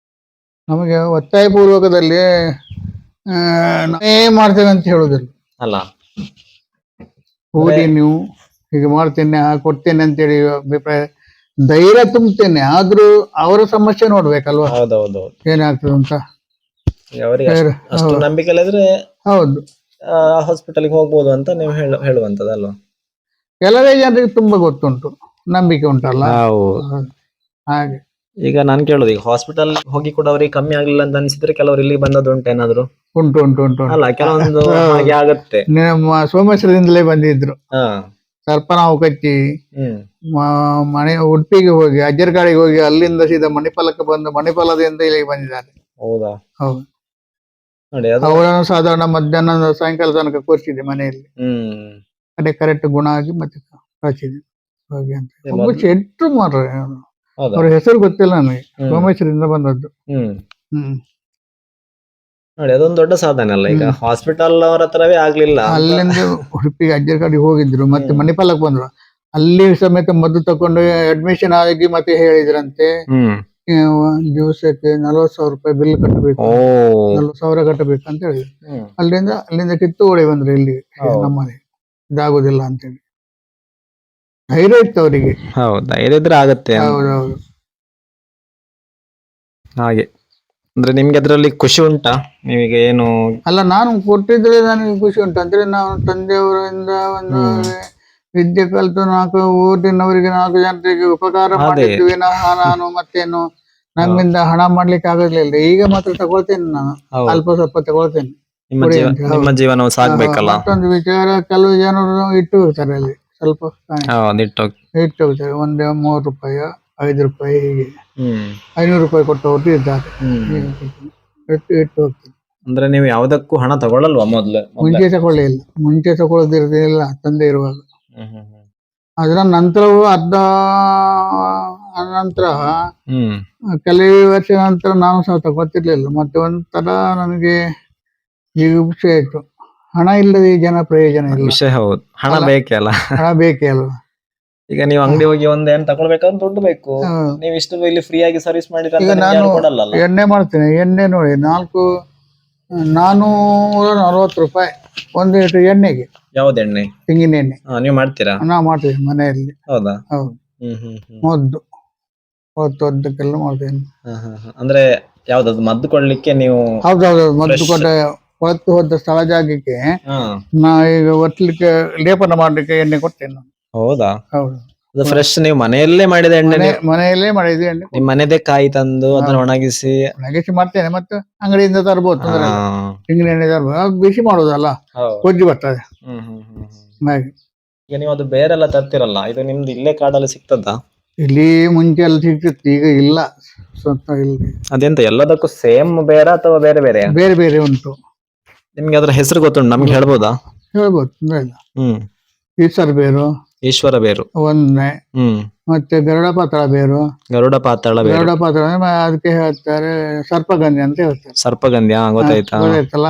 ನಮಗೆ ಒತ್ತಾಯ ಪೂರ್ವಕದಲ್ಲಿ ಮಾಡ್ತೇವೆ ಅಂತ ಹೇಳುದಿಲ್ಲ ಅಲ್ಲ. ಹೋಗಿ ನೀವು ಹೀಗೆ ಮಾಡ್ತೇನೆ, ಕೊಡ್ತೇನೆ ಅಂತೇಳಿ ಅಭಿಪ್ರಾಯ, ಧೈರ್ಯ ತುಂಬುತ್ತೇನೆ. ಆದ್ರೂ ಅವರ ಸಮಸ್ಯೆ ನೋಡ್ಬೇಕಲ್ವಾ, ಏನಾಗ್ತದೆ ಅಂತ. ನಂಬಿಕೆ ಹೌದು, ಹಾಸ್ಪಿಟಲ್ಗೆ ಹೋಗ್ಬೋದು ಅಂತ ನೀವು ಹೇಳುವಂತದಲ್ವಾ. ಕೆಲವೇ ಜನರಿಗೆ ತುಂಬಾ ಗೊತ್ತುಂಟು, ನಂಬಿಕೆ ಉಂಟಲ್ಲ ಹಾಗೆ. ಈಗ ನಾನ್ ಕೇಳುದು, ಈಗ ಹಾಸ್ಪಿಟಲ್ ಹೋಗಿ ಕೂಡ ಅವ್ರಿಗೆ ಕಮ್ಮಿ ಆಗ್ಲಿಲ್ಲ ಅಂತ ಅನ್ಸಿದ್ರೆ ಕೆಲವರು ಇಲ್ಲಿ ಬಂದದ್ದು ಉಂಟು ಏನಾದ್ರು? ಉಂಟು ಅಲ್ಲ, ಕೆಲವೊಂದು ಹಾಗೆ ಆಗತ್ತೆ. ನಮ್ಮ ಸೋಮೇಶ್ವರದಿಂದಲೇ ಬಂದಿದ್ರು. ಸ್ವಲ್ಪ ನಾವು ಕಚ್ಚಿ ಮನೆ ಉಡುಪಿಗೆ ಹೋಗಿ, ಅಜ್ಜರ್ಗಾಡಿಗೆ ಹೋಗಿ, ಅಲ್ಲಿಂದ ಸೀದಾ ಮಣಿಪಾಲಕ್ಕೆ ಬಂದು, ಮಣಿಪಾಲದಿಂದ ಇಲ್ಲಿಗೆ ಬಂದಿದ್ದಾರೆ. ಹೌದಾ? ಹೌದು. ಅವರನ್ನು ಸಾಧಾರಣ ಮಧ್ಯಾಹ್ನ ಸಾಯಂಕಾಲ ತನಕ ಕೂರಿಸಿದೆ ಮನೆಯಲ್ಲಿ. ಅದೇ ಕರೆಕ್ಟ್ ಗುಣ ಆಗಿ ಮತ್ತೆ ಕಳಿಸಿದೆ ಹೋಗಿ ಅಂತ. ಶೆಟ್ರು ಮಾರ್ರೆ, ಅವ್ರ ಹೆಸರು ಗೊತ್ತಿಲ್ಲ ನನಗೆ, ಸೋಮೇಶ್ವರದಿಂದ ಬಂದದ್ದು. ನೋಡಿ, ಅದೊಂದು ದೊಡ್ಡ ಸಾಧನೆ ಅಲ್ಲ. ಈಗ ಹಾಸ್ಪಿಟಲ್ ಅವರ ಹತ್ರವೇ ಆಗ್ಲಿಲ್ಲ, ಅಲ್ಲಿಂದ ಉಡುಪಿಗೆ ಅಜ್ಜರ್ಗಾಡಿಗೆ ಹೋಗಿದ್ರು, ಮತ್ತೆ ಮಣಿಪಾಲಕ್ಕೆ ಬಂದ್ರು. ಅಲ್ಲಿ ಸಮೇತ ಮದ್ದು ತಕೊಂಡು ಅಡ್ಮಿಷನ್ ಆಗಿ ಮತ್ತೆ ಹೇಳಿದ್ರಂತೆ, ದಿವಸಕ್ಕೆ 40,000 ರೂಪಾಯಿ ಬಿಲ್ ಕಟ್ಟಬೇಕು, 40,000 ಕಟ್ಟಬೇಕು ಅಂತ ಹೇಳಿದ್ರು. ಅಲ್ಲಿಂದ ಕಿತ್ತು ಓಡಿ ಬಂದ್ರು ಇಲ್ಲಿ ನಮ್ಮನೆ, ಇದಾಗುದಿಲ್ಲ ಅಂತೇಳಿ. ಧೈರ್ಯ ಇತ್ತು ಅವರಿಗೆ. ಧೈರ್ಯ ಇದ್ರೆ ಆಗತ್ತೆ. ಹೌದೌದು. ಹಾಗೆ ಅಂದ್ರೆ ನಿಮ್ಗೆ ಅದ್ರಲ್ಲಿ ಖುಷಿ ಉಂಟಾ? ನೀವೀಗ ಏನು ಅಲ್ಲ, ನಾನು ಕೊಟ್ಟಿದ್ರೆ ನನಗೆ ಖುಷಿ ಉಂಟು. ಅಂದ್ರೆ ನಾವು ತಂದೆಯವರಿಂದ ಒಂದು ವಿದ್ಯೆ ಕಲಿತು 4 ಊರಿನವರಿಗೆ 4 ಜನರಿಗೆ ಉಪಕಾರ ಮಾಡಿದ್ವಿ. ನಾನು ಮತ್ತೇನು ನಮ್ಮಿಂದ ಹಣ ಮಾಡ್ಲಿಕ್ಕೆ ಆಗೋದಿಲ್ಲ. ಈಗ ಮಾತ್ರ ತಗೊಳ್ತೇನೆ, ನಾನು ಅಲ್ಪ ಸ್ವಲ್ಪ ತಗೊಳ್ತೇನೆ. ನಿಮ್ಮ ಜೀವನ ಸಾಗ್ಬೇಕಲ್ಲ. ಮತ್ತೊಂದು ವಿಚಾರ, ಕೆಲವು ಜನರು ಇಟ್ಟು ಹೋಗ್ತಾರೆ ಅಲ್ಲಿ, ಸ್ವಲ್ಪ ಇಟ್ಟು ಹೋಗ್ತಾರೆ. ಒಂದೇ 3 ರೂಪಾಯಿ 5 ರೂಪಾಯಿ ಹೀಗೆ 500 ರೂಪಾಯಿ ಕೊಟ್ಟವರು ಇದ್ದಾರೆ. ಇಟ್ಟು ಹೋಗ್ತಾರೆ. ಅಂದ್ರೆ ನೀವು ಯಾವ್ದಕ್ಕೂ ಹಣ ತಗೊಳ್ಳಲ್ವಾ? ಮುಂಚೆ ತಗೊಳ್ಳಿಲ್ಲ, ಮುಂಚೆ ತಗೊಳ್ಳೋದಿರಲಿಲ್ಲ ತಂದೆ ಇರುವಾಗ. ಅದರ ನಂತರವೂ ನಂತರ ಕೆಲವೇ ವರ್ಷ ನಂತರ ನಾನು ಸಹ ತಗೋತಿರ್ಲಿಲ್ಲ. ಮತ್ತೆ ಒಂಥರ ನನಗೆ ಜಿಗುಪ್ಸೆ ಆಯ್ತು. ಹಣ ಇಲ್ಲದೆ ಜನ ಪ್ರಯೋಜನ ಇಲ್ಲ. ವಿಷಯ ಹೌದು, ಹಣ ಬೇಕೇ ಅಲ್ಲ. ಹಣ ಬೇಕೇ ಅಲ್ವಾ. ಈಗ ನೀವು ಅಂಗಡಿ ಹೋಗಿ ಒಂದೇನು ತಗೊಳ್ಬೇಕಂತ ದುಡ್ಡು ಬೇಕು. ನೀವು ಇಷ್ಟು ಇಲ್ಲಿ ಫ್ರೀ ಆಗಿ ಸರ್ವಿಸ್ ಮಾಡಿದ್ರೆ ಈಗ ನಾನು ಎಣ್ಣೆ ಮಾಡ್ತೇನೆ. ಎಣ್ಣೆ ನೋಡಿ 440 ರೂಪಾಯಿ 1 ಲೀಟರ್ ಎಣ್ಣೆಗೆ. ಯಾವ್ದು ಎಣ್ಣೆ? ತೆಂಗಿನ ಎಣ್ಣೆ. ನೀವು ಮಾಡ್ತೀರಾ? ನಾ ಮಾಡ್ತೇವೆ ಮನೆಯಲ್ಲಿ. ಹೌದಾ? ಹೌದು. ಮದ್ದು ಹೊತ್ತಕ್ಕೆಲ್ಲ ಮಾಡ್ತೇನೆ. ಅಂದ್ರೆ ಯಾವ್ದದು ಮದ್ದು ಕೊಡ್ಲಿಕ್ಕೆ ನೀವು? ಹೌದೌದು, ಮದ್ದು ಕೊಟ್ಟ ಹೋದ ಸ್ಥಳ ಜಾಗಕ್ಕೆ ನಾ ಈಗ ಒತ್ತಲಿಕ್ಕೆ ಲೇಪನ ಮಾಡ್ಲಿಕ್ಕೆ ಎಣ್ಣೆ ಕೊಡ್ತೇನೆ ನಾನು. ಹೌದಾ? ಹೌದು. ಅದು ಫ್ರೆಶ್ ನೀವು ಮನೆಯಲ್ಲೇ ಮಾಡಿದ ಎಣ್ಣೆ, ಮನೆಯಲ್ಲೇ ಮಾಡಿದ್ವಿ ಎಣ್ಣೆ. ನಿಮ್ ಮನೆದೇ ಕಾಯಿ ತಂದು ಅದನ್ನ ಒಣಗಿಸಿ ಒಣಗಿಸಿ ಮಾಡ್ತೇನೆ, ಮತ್ತೆ ಅಂಗಡಿಯಿಂದ ತರ್ಬೋದು, ತೊಂದ್ರೆ ಇಲ್ಲ. ತೆಂಗಿನ ಎಣ್ಣೆ ತರ್ಬೋದು, ಅದು ಬಿಸಿ ಮಾಡೋದಲ್ಲ, ಕೊಜ್ಜು ಬರ್ತದೆ ಹಾಗೆ. ಈಗ ನೀವು ಅದು ಬೇರೆಲ್ಲ ತರ್ತಿರಲ್ಲ, ಇದು ನಿಮ್ದು ಇಲ್ಲೇ ಕಾಡಲ್ಲಿ ಸಿಗ್ತದಾ? ಇಲ್ಲಿ ಮುಂಚೆ ಎಲ್ಲ ಸಿಗ್ತಿತ್ತು, ಈಗ ಇಲ್ಲ, ಸ್ವಲ್ಪ ಇಲ್ಲ. ಅದೆಂತ ಎಲ್ಲದಕ್ಕೂ ಸೇಮ್ ಬೇರೆ ಅಥವಾ ಬೇರೆ ಬೇರೆ? ಬೇರೆ ಬೇರೆ ಉಂಟು. ನಿಮ್ಗೆ ಅದ್ರ ಹೆಸರು ಗೊತ್ತುಂಟು, ನಮ್ಗೆ ಹೇಳ್ಬೋದಾ? ಹೇಳ್ಬೋದು, ತೊಂದ್ರೆ ಇಲ್ಲ. ಈಶ್ವರ ಬೇರು, ಈಶ್ವರ ಬೇರು ಒಂದೇ, ಮತ್ತೆ ಗರುಡ ಪಾತಾಳ ಬೇರು. ಗರುಡ ಪಾತಾಳ ಬೇರು, ಗರುಡ ಪಾತಾಳ ಅದಕ್ಕೆ ಹೇಳ್ತಾರೆ ಸರ್ಪಗಂಧಿ ಅಂತ ಹೇಳ್ತಾರೆ. ಸರ್ಪಗಂಧಿ, ಗೊತ್ತಾಯ್ತಾ? ಗೊತ್ತಾಯ್ತಲ್ಲ.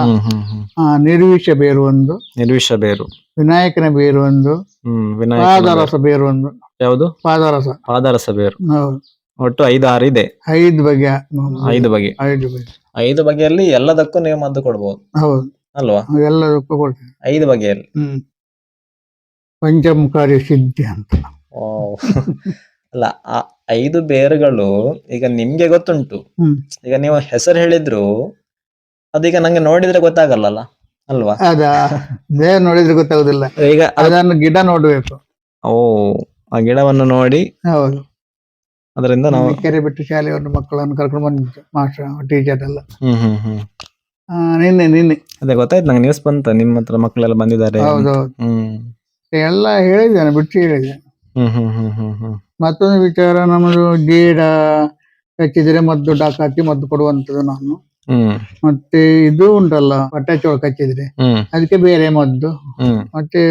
ನಿರ್ವಿಷ ಬೇರು ಒಂದು, ನಿರ್ವಿಷ ಬೇರು, ವಿನಾಯಕನ ಬೇರು ಒಂದು, ಪಾದರಸ ಬೇರು ಒಂದು. ಯಾವುದು? ಪಾದರಸ. ಪಾದರಸ ಬೇರು. ಹೌದು. ಒಟ್ಟು 5-6 ಇದೆ. 5 ಬಗೆ. 5 ಬಗೆ. 5 ಬಗೆಯಲ್ಲಿ ಎಲ್ಲದಕ್ಕೂ ನೀವು ಮದ್ದು ಕೊಡ್ಬೋದು. ಹೌದು ಅಲ್ವಾ? ಎಲ್ಲದಕ್ಕೂ ಕೊಡ್ತೇವೆ 5 ಬಗೆಯಲ್ಲಿ. ಪಂಚಮುಖಾರಿ ಸಿದ್ಧಿ ಅಂತ. ಅಲ್ಲ, ಆ 5 ಬೇರುಗಳು ಈಗ ನಿಮ್ಗೆ ಗೊತ್ತುಂಟು. ಈಗ ನೀವು ಹೆಸರು ಹೇಳಿದ್ರು ಅದೀಗ ನಂಗೆ ನೋಡಿದ್ರೆ ಗೊತ್ತಾಗಲ್ಲ ಅಲ್ವಾ? ದೇಹ ನೋಡಿದ್ರೆ ಗೊತ್ತಾಗುದಿಲ್ಲ. ಈಗ ಅದನ್ನು ಗಿಡ ನೋಡ್ಬೇಕು. ಆ ಗಿಡವನ್ನು ನೋಡಿ. ಹೌದು. ಅದರಿಂದ ನಾವು ಕೆರೆ ಬಿಟ್ಟು ಶಾಲೆಯವ್ರ ಮಕ್ಕಳನ್ನು ಕರ್ಕೊಂಡು ಬಂದಿದ್ದು, ಮಾಸ್ಟರ್ ಟೀಚರ್ ಎಲ್ಲ. ನಿನ್ನೆ ಅದೇ ಗೊತ್ತಾಯ್ತು ನಂಗೆ, ನ್ಯೂಸ್ ಬಂತ ನಿಮ್ಮ ಹತ್ರ ಮಕ್ಕಳೆಲ್ಲ ಬಂದಿದ್ದಾರೆ. ಹೌದೌದು, ಎಲ್ಲ ಹೇಳಿದ್ದೇನೆ, ಬಿಟ್ಟು ಹೇಳಿದ್ದೇನೆ. ಮತ್ತೊಂದು ವಿಚಾರ, ನಮ್ಮದು ಗಿಡ ಕಚ್ಚಿದ್ರೆ ಮದ್ದು ಡಾಕಾತಿ ಮದ್ದು ಕೊಡುವಂತದ್ದು ನಾನು. ಮತ್ತೆ ಇದು ಉಂಟಲ್ಲ, ಹೊಟ್ಟೆಚೋಳು ಕಚ್ಚಿದ್ರೆ ಅದಕ್ಕೆ ಬೇರೆ ಮದ್ದು. ಮತ್ತೆ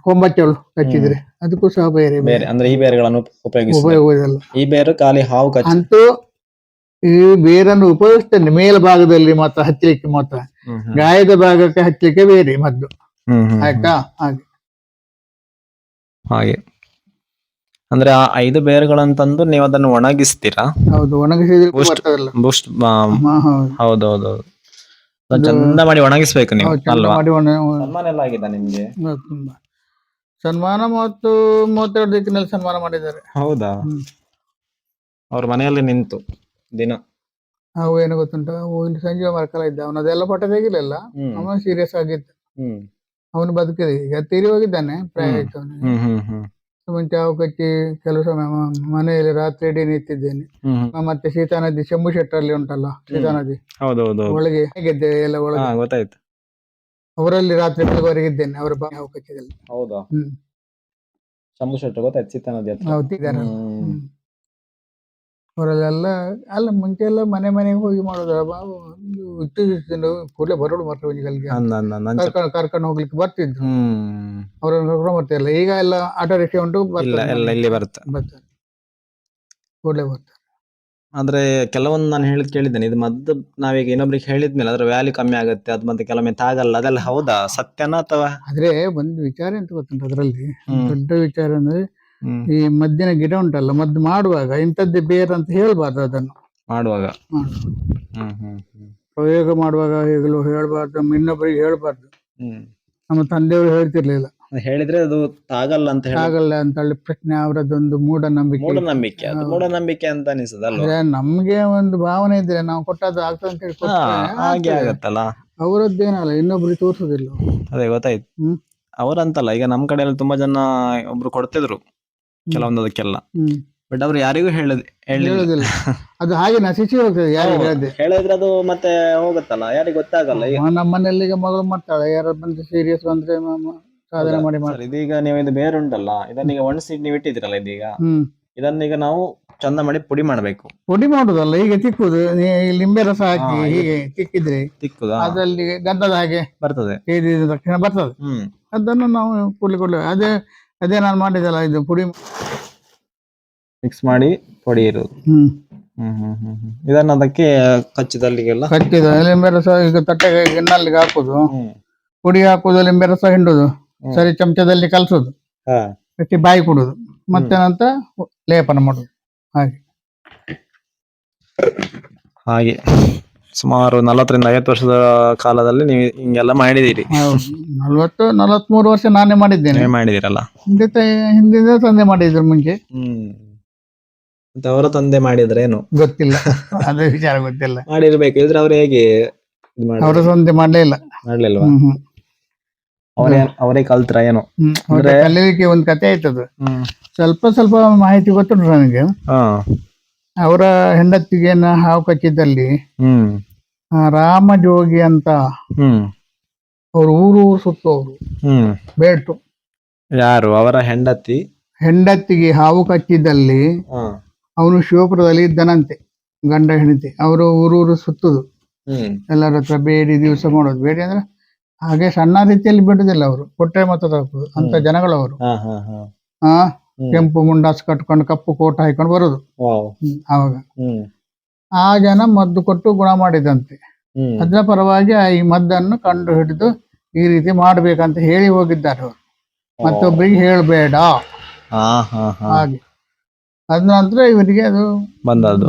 ಕೊಂಬಚ್ಚೋಳು ಕಚ್ಚಿದ್ರೆ ಅದಕ್ಕೂ ಸಹ ಬೇರೆ ಬೇರೆ. ಅಂದ್ರೆ ಈ ಬೇರುಗಳನ್ನು ಉಪಯೋಗಿಸಲ್ಲ. ಈ ಬೇರು ಖಾಲಿ ಹಾವು ಅಂತೂ ಈ ಬೇರನ್ನು ಉಪಯೋಗಿಸ್ತೇನೆ ಮೇಲ್ಭಾಗದಲ್ಲಿ ಮಾತ್ರ ಹಚ್ಚಲಿಕ್ಕೆ, ಮಾತ್ರ ಗಾಯದ ಭಾಗಕ್ಕೆ ಹಚ್ಚಲಿಕ್ಕೆ ಬೇರೆ ಮದ್ದು. ಆಯ್ತಾ? ಹಾಗೆ ಅಂದ್ರೆ ಆ 5 ಬೇರುಗಳಂತಂದು ನೀವು ಅದನ್ನು ಒಣಗಿಸ್ತೀರಾ? ಹೌದು, ಒಣಗಿಸಿದ್ರೆ ಹೌದೌದು, ಚಂದ ಮಾಡಿ ಒಣಗಿಸ್ಬೇಕು ನೀವು ಅಲ್ವಾ? ಸನ್ಮಾನ ಎಲ್ಲ ಆಗಿದೆ ನಿಮ್ಗೆ? ಸನ್ಮಾನ 32 ದಿಕ್ಕಿನಲ್ಲಿ ಸನ್ಮಾನ ಮಾಡಿದ್ದಾರೆ. ಹೌದಾ? ಅವ್ರ ಮನೆಯಲ್ಲಿ ನಿಂತು ದಿನ ಅವು ಏನು ಗೊತ್ತುಂಟ, ಇಲ್ಲಿ ಸಂಜೀವ ಮರಕಲ ಇದ್ದ, ಅವನದೆಲ್ಲ ಫೋಟೋ ತೆಗಿಲಿಲ್ಲ, ಅವನು ಸೀರಿಯಸ್ ಆಗಿದ್ದ. ಅವನು ಬದುಕಿದೆ, ಈಗ ತೀರಿ ಹೋಗಿದ್ದಾನೆ, ಪ್ರಾಯ ಆಯ್ತು ಅವನಿಗೆ. ಮುಂಚೆ ಹಾವು ಕಚ್ಚಿ ಕೆಲವು ಸಮಯ ಮನೆಯಲ್ಲಿ ರಾತ್ರಿ ಇಡೀ ನಿಂತಿದ್ದೇನೆ. ಮತ್ತೆ ಸೀತಾ ನದಿ, ಶಂಭು ಶೆಟ್ಟರಲ್ಲಿ ಉಂಟಲ್ಲ ಸೀತಾ ನದಿ, ಒಳಗೆ ಹೇಗಿದ್ದೆ ಎಲ್ಲ ಒಳಗೆ, ಗೊತ್ತಾಯ್ತು. ಅವರಲ್ಲಿ ರಾತ್ರಿ ಬೆಳಗುವರೆಗೆ ಇದ್ದೇನೆ, ಅವರ ಹಾವು ಕಚ್ಚಿದಲ್ಲಿ. ಹೌದಾ? ಶಂಭು ಶೆಟ್ಟರ್ ಗೊತ್ತಾಯ್ತು, ಸೀತಾ ನದಿ ಹತ್ರ. ಅವರಲ್ಲೆಲ್ಲ ಅಲ್ಲ, ಮುಂಚೆ ಎಲ್ಲ ಮನೆಗೆ ಹೋಗಿ ಮಾಡೋದಲ್ಲ, ಕೂಡಲೇ ಬರೋಡು ಮಕ್ಕಳಿಗೆ ಕರ್ಕೊಂಡು ಹೋಗ್ಲಿಕ್ಕೆ ಬರ್ತಿದ್ರು, ಅವ್ರನ್ನ ಕರ್ಕೊಂಡು ಬರ್ತಿರಲ್ಲ. ಈಗ ಎಲ್ಲ ಆಟೋ ರಿಕ್ಷಾ ಉಂಟು, ಇಲ್ಲಿ ಬರ್ತಾರೆ ಕೂಡಲೇ ಬರ್ತಾರೆ. ಅಂದ್ರೆ ಕೆಲವೊಂದು ನಾನು ಕೇಳಿದ್ದೇನೆ, ಇದು ಮದ್ದು ನಾವೀಗ ಇನ್ನೊಬ್ರಿಗೆ ಹೇಳಿದ್ಮೇಲೆ ಅದ್ರ ವ್ಯಾಲ್ಯೂ ಕಮ್ಮಿ ಆಗುತ್ತೆ, ಅದು ಮತ್ತೆ ಕೆಲವೊಮ್ಮೆ ತಾಗಲ್ಲ, ಅದೆಲ್ಲ ಹೌದಾ, ಸತ್ಯನಾ ಅಥವಾ? ಆದ್ರೆ ಒಂದು ವಿಚಾರ ಎಂತ ಗೊತ್ತುಂಟು ಅದರಲ್ಲಿ, ದೊಡ್ಡ ವಿಚಾರ ಅಂದ್ರೆ ಈ ಮದ್ದಿನ ಗಿಡ ಉಂಟಲ್ಲ, ಮದ್ದು ಮಾಡುವಾಗ ಇಂಥದ್ದೇ ಬೇರೆ ಅಂತ ಹೇಳ್ಬಾರ್ದು. ಅದನ್ನು ಮಾಡುವಾಗ ಪ್ರಯೋಗ ಮಾಡುವಾಗ ಹೇಗಲು ಹೇಳ್ಬಾರ್ದು, ಇನ್ನೊಬ್ಬರಿಗೆ ಹೇಳ್ಬಾರ್ದು. ನಮ್ಮ ತಂದೆಯವರು ಹೇಳ್ತಿರ್ಲಿಲ್ಲ, ಹೇಳಿದ್ರೆ ಅದು ತಾಗಲ್ಲ ಅಂತ ಹೇಳಿ ಪ್ರಶ್ನೆ ಅವರದ್ದೊಂದು ಮೂಢನಂಬಿಕೆ ಅಂತ ಅನಿಸುದಲ್ವ? ನಮ್ಗೆ ಒಂದು ಭಾವನೆ ಇದ್ರೆ ನಾವು ಕೊಟ್ಟದ್ದು ಆಗ್ತದೆ ಅಂತ ಹೇಳಿ ಆಗತ್ತಲ್ಲ, ಅವರದ್ದೇನಲ್ಲ, ಇನ್ನೊಬ್ರಿಗೆ ತೋರ್ಸುದಿಲ್ಲ. ಅದೇ ಗೊತ್ತಾಯ್ತು. ಅವರಂತಲ್ಲ, ಈಗ ನಮ್ ಕಡೆ ಎಲ್ಲ ತುಂಬಾ ಜನ ಒಬ್ರು ಕೊಡ್ತಿದ್ರು ಕೆಲವೊಂದಕ್ಕೆಲ್ಲ, ಬಟ್ ಅವ್ರು ಯಾರಿಗೂ ಹೇಳುದಿಲ್ಲ. ಅದು ಹಾಗೆ ನಶಿಸಿ ಹೋಗ್ತದೆ, ಯಾರಿಗೆ ಹೇಳಿದ್ರೆ ಅದು ಮತ್ತೆ ಹೋಗುತ್ತಲ್ಲ, ಯಾರಿಗೂ ಗೊತ್ತಾಗಲ್ಲ. ನಮ್ಮ ಮನೆಯಲ್ಲಿ ಈಗ ಮಗಳು ಮಾಡ್ತಾಳೆ, ಯಾರು ಬಂದ್ರೆ ಸೀರಿಯಸ್ ಬಂದ್ರೆ ಸಾಧನೆ ಮಾಡಿ. ಇದೀಗ ನೀವು ಇದು ಬೇರೆ ಉಂಟಲ್ಲ, ಇದನ್ನೀಗ ಒಣಸಿ ನೀವು ಇಟ್ಟಿದ್ದೀರಲ್ಲ, ಇದೀಗ ಇದನ್ನೀಗ ನಾವು ಚಂದ ಮಾಡಿ ಪುಡಿ ಮಾಡ್ಬೇಕು. ಪುಡಿ ಮಾಡುದಲ್ಲ, ಈಗ ತಿಕ್ಕುದು, ಲಿಂಬೆ ರಸ ಹಾಕಿ ಹೀಗೆ ತಿಕ್ಕಿದ್ರೆ ಅದರಲ್ಲಿ ಗಂಧದ ಹಾಗೆ ಬರ್ತದೆ, ತಕ್ಷಣ ಬರ್ತದೆ. ಅದನ್ನು ನಾವು ಕೊಡ್ಲಿ ಅದೇ ನಾನು ಮಾಡಿದಲ್ಲ, ಇದು ಪುಡಿ ಮಿಕ್ಸ್ ಮಾಡಿ ಪುಡಿ ಇರುವುದು. ಇದನ್ನ ಅದಕ್ಕೆ ಕಚ್ಚಿದ ಲಿಂಬೆ ರಸ ಈಗ ತಟ್ಟೆಗೆ ಗಿಣ್ಣಲ್ಲಿಗೆ ಹಾಕುದು, ಪುಡಿ ಹಾಕುದು, ಲಿಂಬೆ ರಸ ಹಿಂಡುದು, ಸರಿ ಚಮಚದಲ್ಲಿ ಕಲಸುದು, ಕಟ್ಟಿ ಬಾಯಿ ಕೊಡುದು, ಮತ್ತೆ ನಂತರ ಲೇಪನ ಮಾಡುದು. ಹಾಗೆ ಸುಮಾರು 40-50 ವರ್ಷದ ಕಾಲದಲ್ಲಿ ನೀವು ಹಿಂಗೆಲ್ಲ ಮಾಡಿದಿರಿ. 43 ವರ್ಷ ನಾನೇ ಮಾಡಿದ್ದೇನೆ. ಮಾಡಿದಿರಲ್ಲ, ಹಿಂದಿನ ತಂದೆ ಮಾಡಿದ್ರು ಮುಂಚೆ. ಅವರ ತಂದೆ ಮಾಡಿದ್ರೇನು ಗೊತ್ತಿಲ್ಲ, ಅದೇ ವಿಚಾರ ಗೊತ್ತಿಲ್ಲ. ಮಾಡಿರ್ಬೇಕು, ಇದ್ರೆ ಅವ್ರು ಹೇಗೆ ಅವರ ತಂದೆ ಮಾಡ್ಲಿಲ್ವಾ? ಅವರೇ ಕಲ್ತ್ರ ಏನೋ. ಅವ್ರಿಗೆ ಕಲೀಲಿಕ್ಕೆ ಒಂದು ಕತೆ ಆಯ್ತದ. ಸ್ವಲ್ಪ ಸ್ವಲ್ಪ ಮಾಹಿತಿ ಗೊತ್ತುಂಟು ನನಗೆ. ಅವರ ಹೆಂಡತಿಗೆ ಹಾವು ಕಚ್ಚಿದ್ದಲ್ಲಿ ರಾಮ ಜೋಗಿ ಅಂತ ಅವ್ರ ಊರು ಸುತ್ತೋರು ಬೇಟು. ಯಾರು ಅವರ ಹೆಂಡತಿಗೆ ಹಾವು ಕಚ್ಚಿದ್ದಲ್ಲಿ ಅವನು ಶಿವಪುರದಲ್ಲಿ ಇದ್ದನಂತೆ, ಗಂಡ ಹೆಂಡತಿ. ಅವರು ಊರೂರು ಸುತ್ತುದು, ಎಲ್ಲರ ಹತ್ರ ಬೇಡಿ ದಿವಸ ಮಾಡೋದು. ಬೇಡಿ ಅಂದ್ರೆ ಹಾಗೆ ಸಣ್ಣ ರೀತಿಯಲ್ಲಿ ಬಿಡುದಿಲ್ಲ, ಅವರು ಕೊಟ್ಟೆ ಮತ ಹಾಕುದು ಅಂತ ಜನಗಳವರು. ಕೆಂಪು ಮುಂಡಾಸ್ ಕಟ್ಕೊಂಡು ಕಪ್ಪು ಕೋಟ ಹಾಕೊಂಡು ಬರುದು. ಅವಾಗ ಆ ಜನ ಮದ್ದು ಕೊಟ್ಟು ಗುಣ ಮಾಡಿದಂತೆ. ಅದರ ಪರವಾಗಿ ಈ ಮದ್ದನ್ನು ಕಂಡು ಹಿಡಿದು ಈ ರೀತಿ ಮಾಡ್ಬೇಕಂತ ಹೇಳಿ ಹೋಗಿದ್ದಾರೆ ಅವರು. ಮತ್ತೊಬ್ಬರಿಗೆ ಹೇಳಬೇಡ ಹಾಗೆ. ಅದ ನಂತರ ಇವರಿಗೆ ಅದು ಬಂದದ್ದು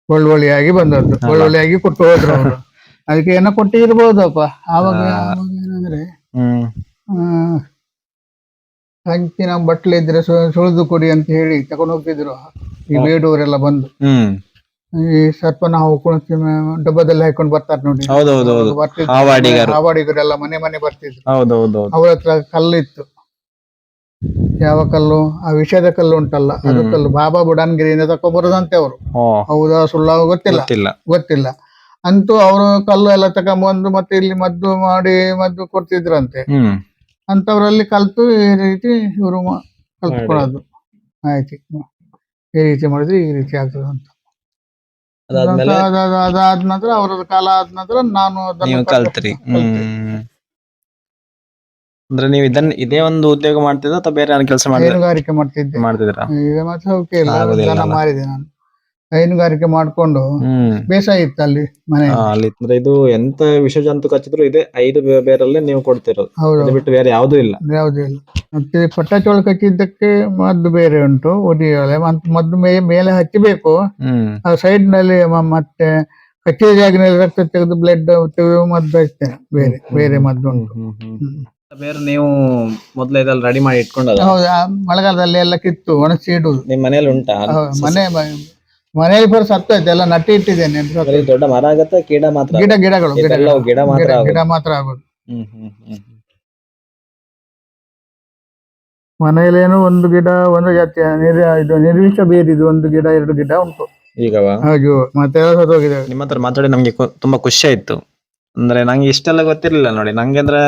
ಒಳ್ಳೊಳ್ಳೆಯಾಗಿ ಬಂದದ್ದು, ಒಳ್ಳೊಳ್ಳೆಯಾಗಿ ಕೊಟ್ಟು ಹೋದ್ರು ಅವರು. ಅದಕ್ಕೆ ಏನೋ ಕೊಟ್ಟಿರ್ಬೋದಪ್ಪ. ಆವಾಗ ಏನಂದ್ರೆ ಹಂಚಿನ ಬಟ್ಲೆ ಇದ್ರೆ ಸುಳಿದು ಕೊಡಿ ಅಂತ ಹೇಳಿ ತಗೊಂಡು ಹೋಗ್ತಿದ್ರು ಈ ಬೇಡುವರೆಲ್ಲ ಬಂದು. ಈ ಸರ್ಪನ ಹಾವು ಕುಣಿಸಿ ಡಬ್ಬದಲ್ಲಿ ಹಾಕೊಂಡು ಬರ್ತಾರೆ ನೋಡಿ, ಹಾವಾಡಿಗರೆಲ್ಲ ಮನೆ ಮನೆ ಬರ್ತಿದ್ರು. ಅವ್ರ ಹತ್ರ ಕಲ್ಲು ಇತ್ತು. ಯಾವ ಕಲ್ಲು? ಆ ವಿಷದ ಕಲ್ಲು ಉಂಟಲ್ಲ, ಅದು ಕಲ್ಲು ಬಾಬಾ ಬುಡನ್ಗಿರಿಯಿಂದ ತಕೊಂಡ್ಬರೋದಂತೆ ಅವರು. ಹೌದಾ ಸುಳ್ಳ ಗೊತ್ತಿಲ್ಲ. ಅಂತೂ ಅವರು ಕಲ್ಲು ಎಲ್ಲ ತಗೊಂಡ್ಬಂದು ಮತ್ತೆ ಇಲ್ಲಿ ಮದ್ದು ಮಾಡಿ ಮದ್ದು ಕೊಡ್ತಿದ್ರಂತೆ. ಅಂತವ್ರಲ್ಲಿ ಕಲ್ತು ಈ ರೀತಿ ಇವರು ಕಲ್ತ್ಕೊಳ್ಳೋದು. ಆಯ್ತು, ಈ ರೀತಿ ಮಾಡಿದ್ರೆ ಈ ರೀತಿ ಆಗ್ತದೆ ಅಂತ. ಅದಾದ ನಂತರ ಅವ್ರದ್ದು ಕಾಲ ಆದ ನಂತರ ನಾನು ಅದನ್ನು ಕಲ್ತ್ರಿ. ಅಂದ್ರೆ ನೀವು ಇದೇ ಒಂದು ಉದ್ಯೋಗ ಮಾಡ್ತಿದ್ದ ಅಥವಾ ಬೇರೆ ಕೆಲಸ ಹೈನುಗಾರಿಕೆ ಮಾಡ್ತಿದ್ರಾ? ಈಗ ಮತ್ತೆ ಸೌಖ್ಯ ಇಲ್ಲ, ದನ ಮಾರಿದೆ ನಾನು. ಹೈನುಗಾರಿಕೆ ಮಾಡ್ಕೊಂಡು ಬೇಸಾಯ ಇತ್ತು ಅಲ್ಲಿ ಮನೆ. ಅಂದ್ರೆ ಇದು ಎಂತ ವಿಷ ಜಂತು ಕಚ್ಚಿದ್ರು ಇದೆ 5 ಬೇರಲ್ಲೇ ನೀವು ಕೊಡ್ತಿರೋದು, ಬಿಟ್ಟು ಬೇರೆ ಯಾವುದೂ ಇಲ್ಲ. ಮತ್ತೆ ಪಟ್ಟಚೋಳ ಕಚ್ಚಿದ್ದಕ್ಕೆ ಮದ್ದು ಬೇರೆ ಉಂಟು, ಒದಿಯೊಳೆ ಮದ್ದು ಮೇಲೆ ಹಚ್ಚಬೇಕು. ಆ ಸೈಡ್ ನಲ್ಲಿ ಮತ್ತೆ ಕಚ್ಚಿದ ಜಾಗದಲ್ಲಿ ರಕ್ತ ತೆಗೆದು ಬ್ಲಡ್ ಮದ್ದು ಹಚ್ತೇನೆ. ಬೇರೆ ಮದ್ದು ಉಂಟು. ಬೇರೆ ನೀವು ಮೊದ್ಲು ಇದೆಲ್ಲ ರೆಡಿ ಮಾಡಿ ಇಟ್ಕೊಂಡಲ್ಲ? ಹೌದು, ಮಳೆಗಾಲದಲ್ಲಿ ಎಲ್ಲ ಕಿತ್ತು ಒಣಗಿಸಿ ಇಡುದು. ನಿಮ್ ಮನೇಲಿ ಉಂಟಾ? ಮನೆಯಲ್ಲಿ ಬರೋ ಸತ್ತೋಯ್ತು, ಎಲ್ಲ ನಟ್ಟಿ ಇಟ್ಟಿದ್ದೇನೆ. ದೊಡ್ಡ ಮರ ಆಗತ್ತೆ, ಗಿಡ ಮಾತ್ರ? ಗಿಡ ಮಾತ್ರ ಆಗೋದು. ಮನೆಯಲ್ಲೇನು ಒಂದು ಗಿಡ, ಒಂದು ಜಾತಿಯ ಇದು ನಿರ್ವಿಷ ಬೇರಿದು 1 ಗಿಡ 2 ಗಿಡ ಉಂಟು ಈಗ. ಹಾಗೆ ಮತ್ತೆ ಸತ್ತೋಗಿದೆ. ನಿಮ್ಮ ಹತ್ರ ಮಾತಾಡಿ ನಮ್ಗೆ ತುಂಬಾ ಖುಷಿ ಆಯ್ತು. ಅಂದ್ರೆ ನಂಗೆ ಇಷ್ಟೆಲ್ಲ ಗೊತ್ತಿರ್ಲಿಲ್ಲ ನೋಡಿ. ನಂಗೆ ಅಂದ್ರೆ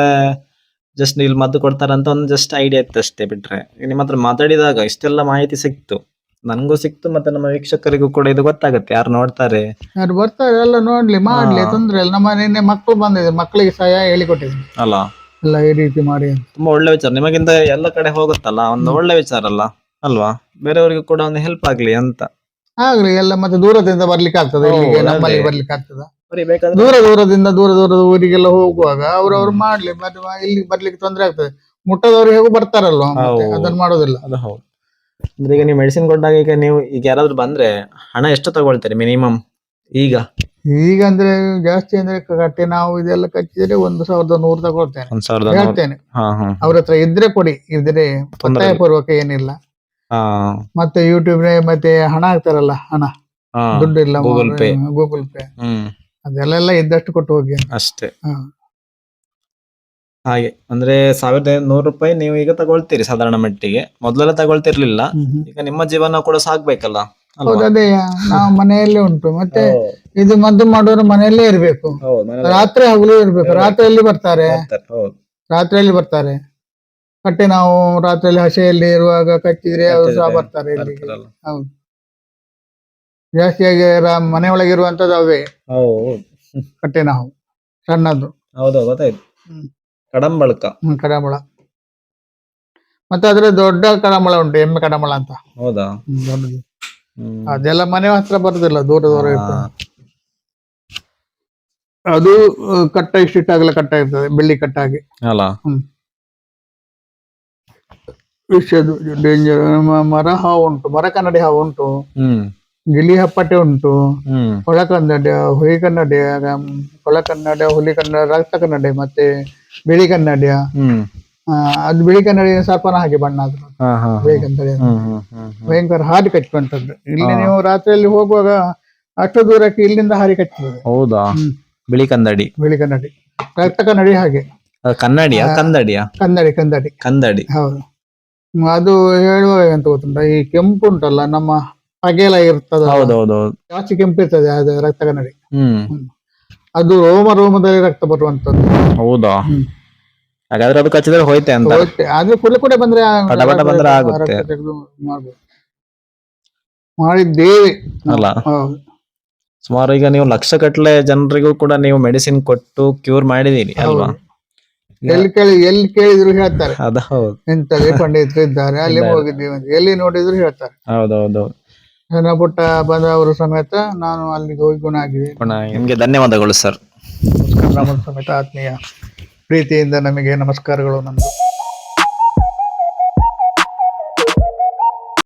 ಜಸ್ಟ್ ಇಲ್ಲಿ ಮದ್ದು ಕೊಡ್ತಾರಂತ ಒಂದು ಜಸ್ಟ್ ಐಡಿಯಾ ಇತ್ತು ಅಷ್ಟೇ. ಬಿಟ್ರೆ ನಿಮ್ಮ ಹತ್ರ ಮಾತಾಡಿದಾಗ ಇಷ್ಟೆಲ್ಲ ಮಾಹಿತಿ ಸಿಕ್ತು, ನನ್ಗೂ ಸಿಕ್ತು. ಮತ್ತೆ ನಮ್ಮ ವೀಕ್ಷಕರಿಗೂ ಕೂಡ ಇದು ಗೊತ್ತಾಗುತ್ತೆ, ಯಾರು ನೋಡ್ತಾರೆ ಯಾರು ಬರ್ತಾರೆ ಎಲ್ಲ ನೋಡ್ಲಿ ಮಾಡ್ಲಿ, ತೊಂದ್ರೆ ಇಲ್ಲ. ನಮ್ಮ ನಿನ್ನೆ ಮಕ್ಕಳು ಬಂದಿದೆ, ಮಕ್ಕಳಿಗೆ ಸಹ ಹೇಳಿಕೊಟ್ಟಿದ್ದೀನಿ ಅಲ್ಲ, ಎಲ್ಲ ಈ ರೀತಿ ಮಾಡಿ. ತುಂಬಾ ಒಳ್ಳೆ ವಿಚಾರ. ನಿಮಗಿಂತ ಎಲ್ಲ ಕಡೆ ಹೋಗುತ್ತಲ್ಲ, ಒಂದು ಒಳ್ಳೆ ವಿಚಾರ ಅಲ್ಲ ಅಲ್ವಾ? ಬೇರೆಯವರಿಗೂ ಕೂಡ ಒಂದು ಹೆಲ್ಪ್ ಆಗ್ಲಿ ಅಂತ. ಆಗ್ಲಿ ಎಲ್ಲ. ಮತ್ತೆ ದೂರದಿಂದ ಬರ್ಲಿಕ್ಕೆ ಆಗ್ತದೆ, ಇಲ್ಲಿಗೆ ನಮ್ಮಲ್ಲಿ ಬರ್ಲಿಕ್ಕೆ ಆಗ್ತದ? ದೂರದ ಊರಿಗೆಲ್ಲ ಹೋಗುವಾಗ ಅವ್ರವ್ರು ಮಾಡ್ಲಿ. ಮತ್ತೆ ಇಲ್ಲಿ ಬರ್ಲಿಕ್ಕೆ ತೊಂದ್ರೆ ಆಗ್ತದೆ. ಮುಟ್ಟದವ್ರು ಹೇಗೂ ಬರ್ತಾರಲ್ವಾ, ಅದನ್ನ ಮಾಡೋದಿಲ್ಲ. ಅದು ಹೌದು. ಅಂದ್ರೆ ಈಗ ನೀವು ಮೆಡಿಸಿನ್ ಕೊಟ್ಟಾಗ ಈಗ ಯಾರಾದ್ರೂ ಬಂದ್ರೆ ಹಣ ಎಷ್ಟು ತಗೊಳ್ತಾರೆ ಮಿನಿಮಮ್? ಈಗ ಅಂದ್ರೆ ಜಾಸ್ತಿ ಅಂದ್ರೆ ಕಟ್ಟಿ ನಾವು ಇದೆಲ್ಲ ಕಚ್ಚಿದ್ರೆ 1,100 ತಗೊಳ್ತೇನೆ, ಹೇಳ್ತೇನೆ. ಅವ್ರ ಹತ್ರ ಇದ್ರೆ ಕೊಡಿ, ಇದ್ರೆ ಒತ್ತಾಯ ಪೂರ್ವಕ ಏನಿಲ್ಲ. ಮತ್ತೆ ಯೂಟ್ಯೂಬ್ ಮತ್ತೆ ಹಣ ಹಾಕ್ತಾರಲ್ಲ, ಹಣ ದುಡ್ಡು ಇಲ್ಲ, ಗೂಗಲ್ ಪೇ ಅದೆಲ್ಲ ಇದ್ದಷ್ಟು ಕೊಟ್ಟು ಹೋಗಿ ಅಷ್ಟೇ. ಹಾಗೆ ಅಂದ್ರೆ 1,100 ರೂಪಾಯಿ ನೀವು ಈಗ ತಗೊಳ್ತೀರಿ ಸಾಧಾರಣ ಮಟ್ಟಿಗೆ. ಮೊದಲೆಲ್ಲ ತಗೊಳ್ತಿರ್ಲಿಲ್ಲ. ಈಗ ನಿಮ್ಮ ಜೀವನ ಕೂಡ ಸಾಗ್ಬೇಕಲ್ಲ. ಅದೇ ನಾವು ಮನೆಯಲ್ಲೇ ಉಂಟು. ಮತ್ತೆ ಇದು ಮದ್ದು ಮಾಡೋರು ಮನೆಯಲ್ಲೇ ಇರ್ಬೇಕು, ರಾತ್ರಿ ಹಗಲು ಇರ್ಬೇಕು. ರಾತ್ರಿಯಲ್ಲಿ ಬರ್ತಾರೆ ಕಟ್ಟೆ. ನಾವು ರಾತ್ರಿಯಲ್ಲಿ ಹಸೆಯಲ್ಲಿ ಇರುವಾಗ ಕಚ್ಚಿದ್ರೆ ಅವರು ಸಹ ಬರ್ತಾರೆ ಇಲ್ಲಿಗೆ. ಹೌದು, ಜಾಸ್ತಿಯಾಗಿ ಮನೆಯೊಳಗಿರುವಂತದ್ದು ಅವೇ ಕಟ್ಟೆ. ನಾವು ಸಣ್ಣದು ಗೊತ್ತಾಯ್ತು, ಕಡಂಬಳ. ಮತ್ತೆ ಅದ್ರ ದೊಡ್ಡ ಕಡಂಬಳ ಉಂಟು, ಎಮ್ಮೆ ಕಡಂಬಳ ಅಂತ. ಹೌದಾ? ದೊಡ್ಡದು. ಅದೆಲ್ಲ ಮನೆ ಹತ್ರ ಬರುದಿಲ್ಲ, ದೂರ ಇರ್ತದೆ. ಅದು ಕಟ್ಟ ಇಷ್ಟಿಟ್ಟಾಗಲೇ ಕಟ್ಟ ಇರ್ತದೆ, ಬೆಳ್ಳಿ ಕಟ್ಟಾಗಿ. ವಿಷಯದು ಡೇಂಜರ್. ಮರ ಹಾವು ಉಂಟು, ಮರ ಕನ್ನಡಿ ಹಾವು ಉಂಟು, ಗಿಳಿ ಹಪ್ಪಟೆ ಉಂಟು, ಒಳಕನ್ನಡ, ಹುಲಿ ಕನ್ನಡ, ಹುಲಿ ಕನ್ನಡ, ರಕ್ತ ಕನ್ನಡ, ಮತ್ತೆ ಬಿಳಿ ಕನ್ನಡ. ಅದು ಬಿಳಿ ಕನ್ನಡಿ ಸರ್ಪನ ಹಾಗೆ ಬಣ್ಣ. ಅದು ಬಿಳಿ ಕನ್ನಡಿ ಭಯಂಕರ ಹಾರಿ ಕಚ್ಚುವಂತದ್ದು. ಇಲ್ಲಿ ನೀವು ರಾತ್ರಿಯಲ್ಲಿ ಹೋಗುವಾಗ ಅಷ್ಟು ದೂರಕ್ಕೆ ಇಲ್ಲಿಂದ ಹಾರಿ ಕಚ್ಚುತ್ತದೆ. ಹೌದಾ? ಬಿಳಿ ಕನ್ನಡಿ ರಕ್ತ ಕನ್ನಡಿ ಹಾಗೆ. ಕನ್ನಡಿಯ ಕಂದಡಿಯ ಕಂದಡಿ ಕಂದಡಿ ಕಂದಡಿ. ಹೌದು. ಅದು ಹೇಳುವಾಗ ಎಂತ ಗೊತ್ತುಂಟ, ಈ ಕೆಂಪು ಉಂಟಲ್ಲ ನಮ್ಮ ಪಗೆಲ ಇರ್ತದ, ಹೌದೌದೌದು. ಜಾಸ್ತಿ ಕೆಂಪು ಇರ್ತದೆ ಅದು ರಕ್ತ ಕನ್ನಡಿ. ಹ್ಮ್. ಅದು ರೋಮದಲ್ಲಿ ರಕ್ತ ಬರುವಂತದ್ದು. ಹೌದಾ? ಹಾಗಾದ್ರೆ ಅದು ಕಚ್ಚಿದ್ರೆ ಹೋಯ್ತೆ ಅಂತ. ಆದ್ರೆ ಕೂಡ ಬಂದ್ರೆ ಪಟ ಬಂದ್ರೆ ಆಗುತ್ತೆ. ರಕ್ತ ತೆಗೆದು ಮಾಡ್ಬೋದು. ಮಾಡಿದ್ದೇವೆ ಅಲ್ಲ? ಹೌದು. ಸುಮಾರು ಈಗ ನೀವು ಲಕ್ಷಗಟ್ಟಲೆ ಜನರಿಗೂ ಕೂಡ ನೀವು ಮೆಡಿಸಿನ್ ಕೊಟ್ಟು ಕ್ಯೂರ್ ಮಾಡಿದೀರಿ ಅಲ್ವಾ? ಎಲ್ಲಿ ಕೇಳಿದ್ರು ಹೇಳ್ತಾರೆ, ಅದ ಹೌದು. ಇಂಥದೇ ಪಂಡಿತರು ಇದ್ದಾರೆ, ಅಲ್ಲಿ ಹೋಗಿದ್ದೀವಿ ಅಂತ ಎಲ್ಲಿ ನೋಡಿದ್ರು ಹೇಳ್ತಾರೆ. ಹೌದೌದು. ಸಣ್ಣ ಪುಟ್ಟ ಬಂದವರು ಸಮೇತ ನಾನು ಅಲ್ಲಿಗೆ ಹೋಗಿ ಗುಣ ಆಗಿದೆ. ನಿಮ್ಗೆ ಧನ್ಯವಾದಗಳು ಸರ್. ನಮಸ್ಕಾರ. ಸಮೇತ ಆತ್ಮೀಯ ಪ್ರೀತಿಯಿಂದ ನಮಗೆ ನಮಸ್ಕಾರಗಳು ನಮ್ದು.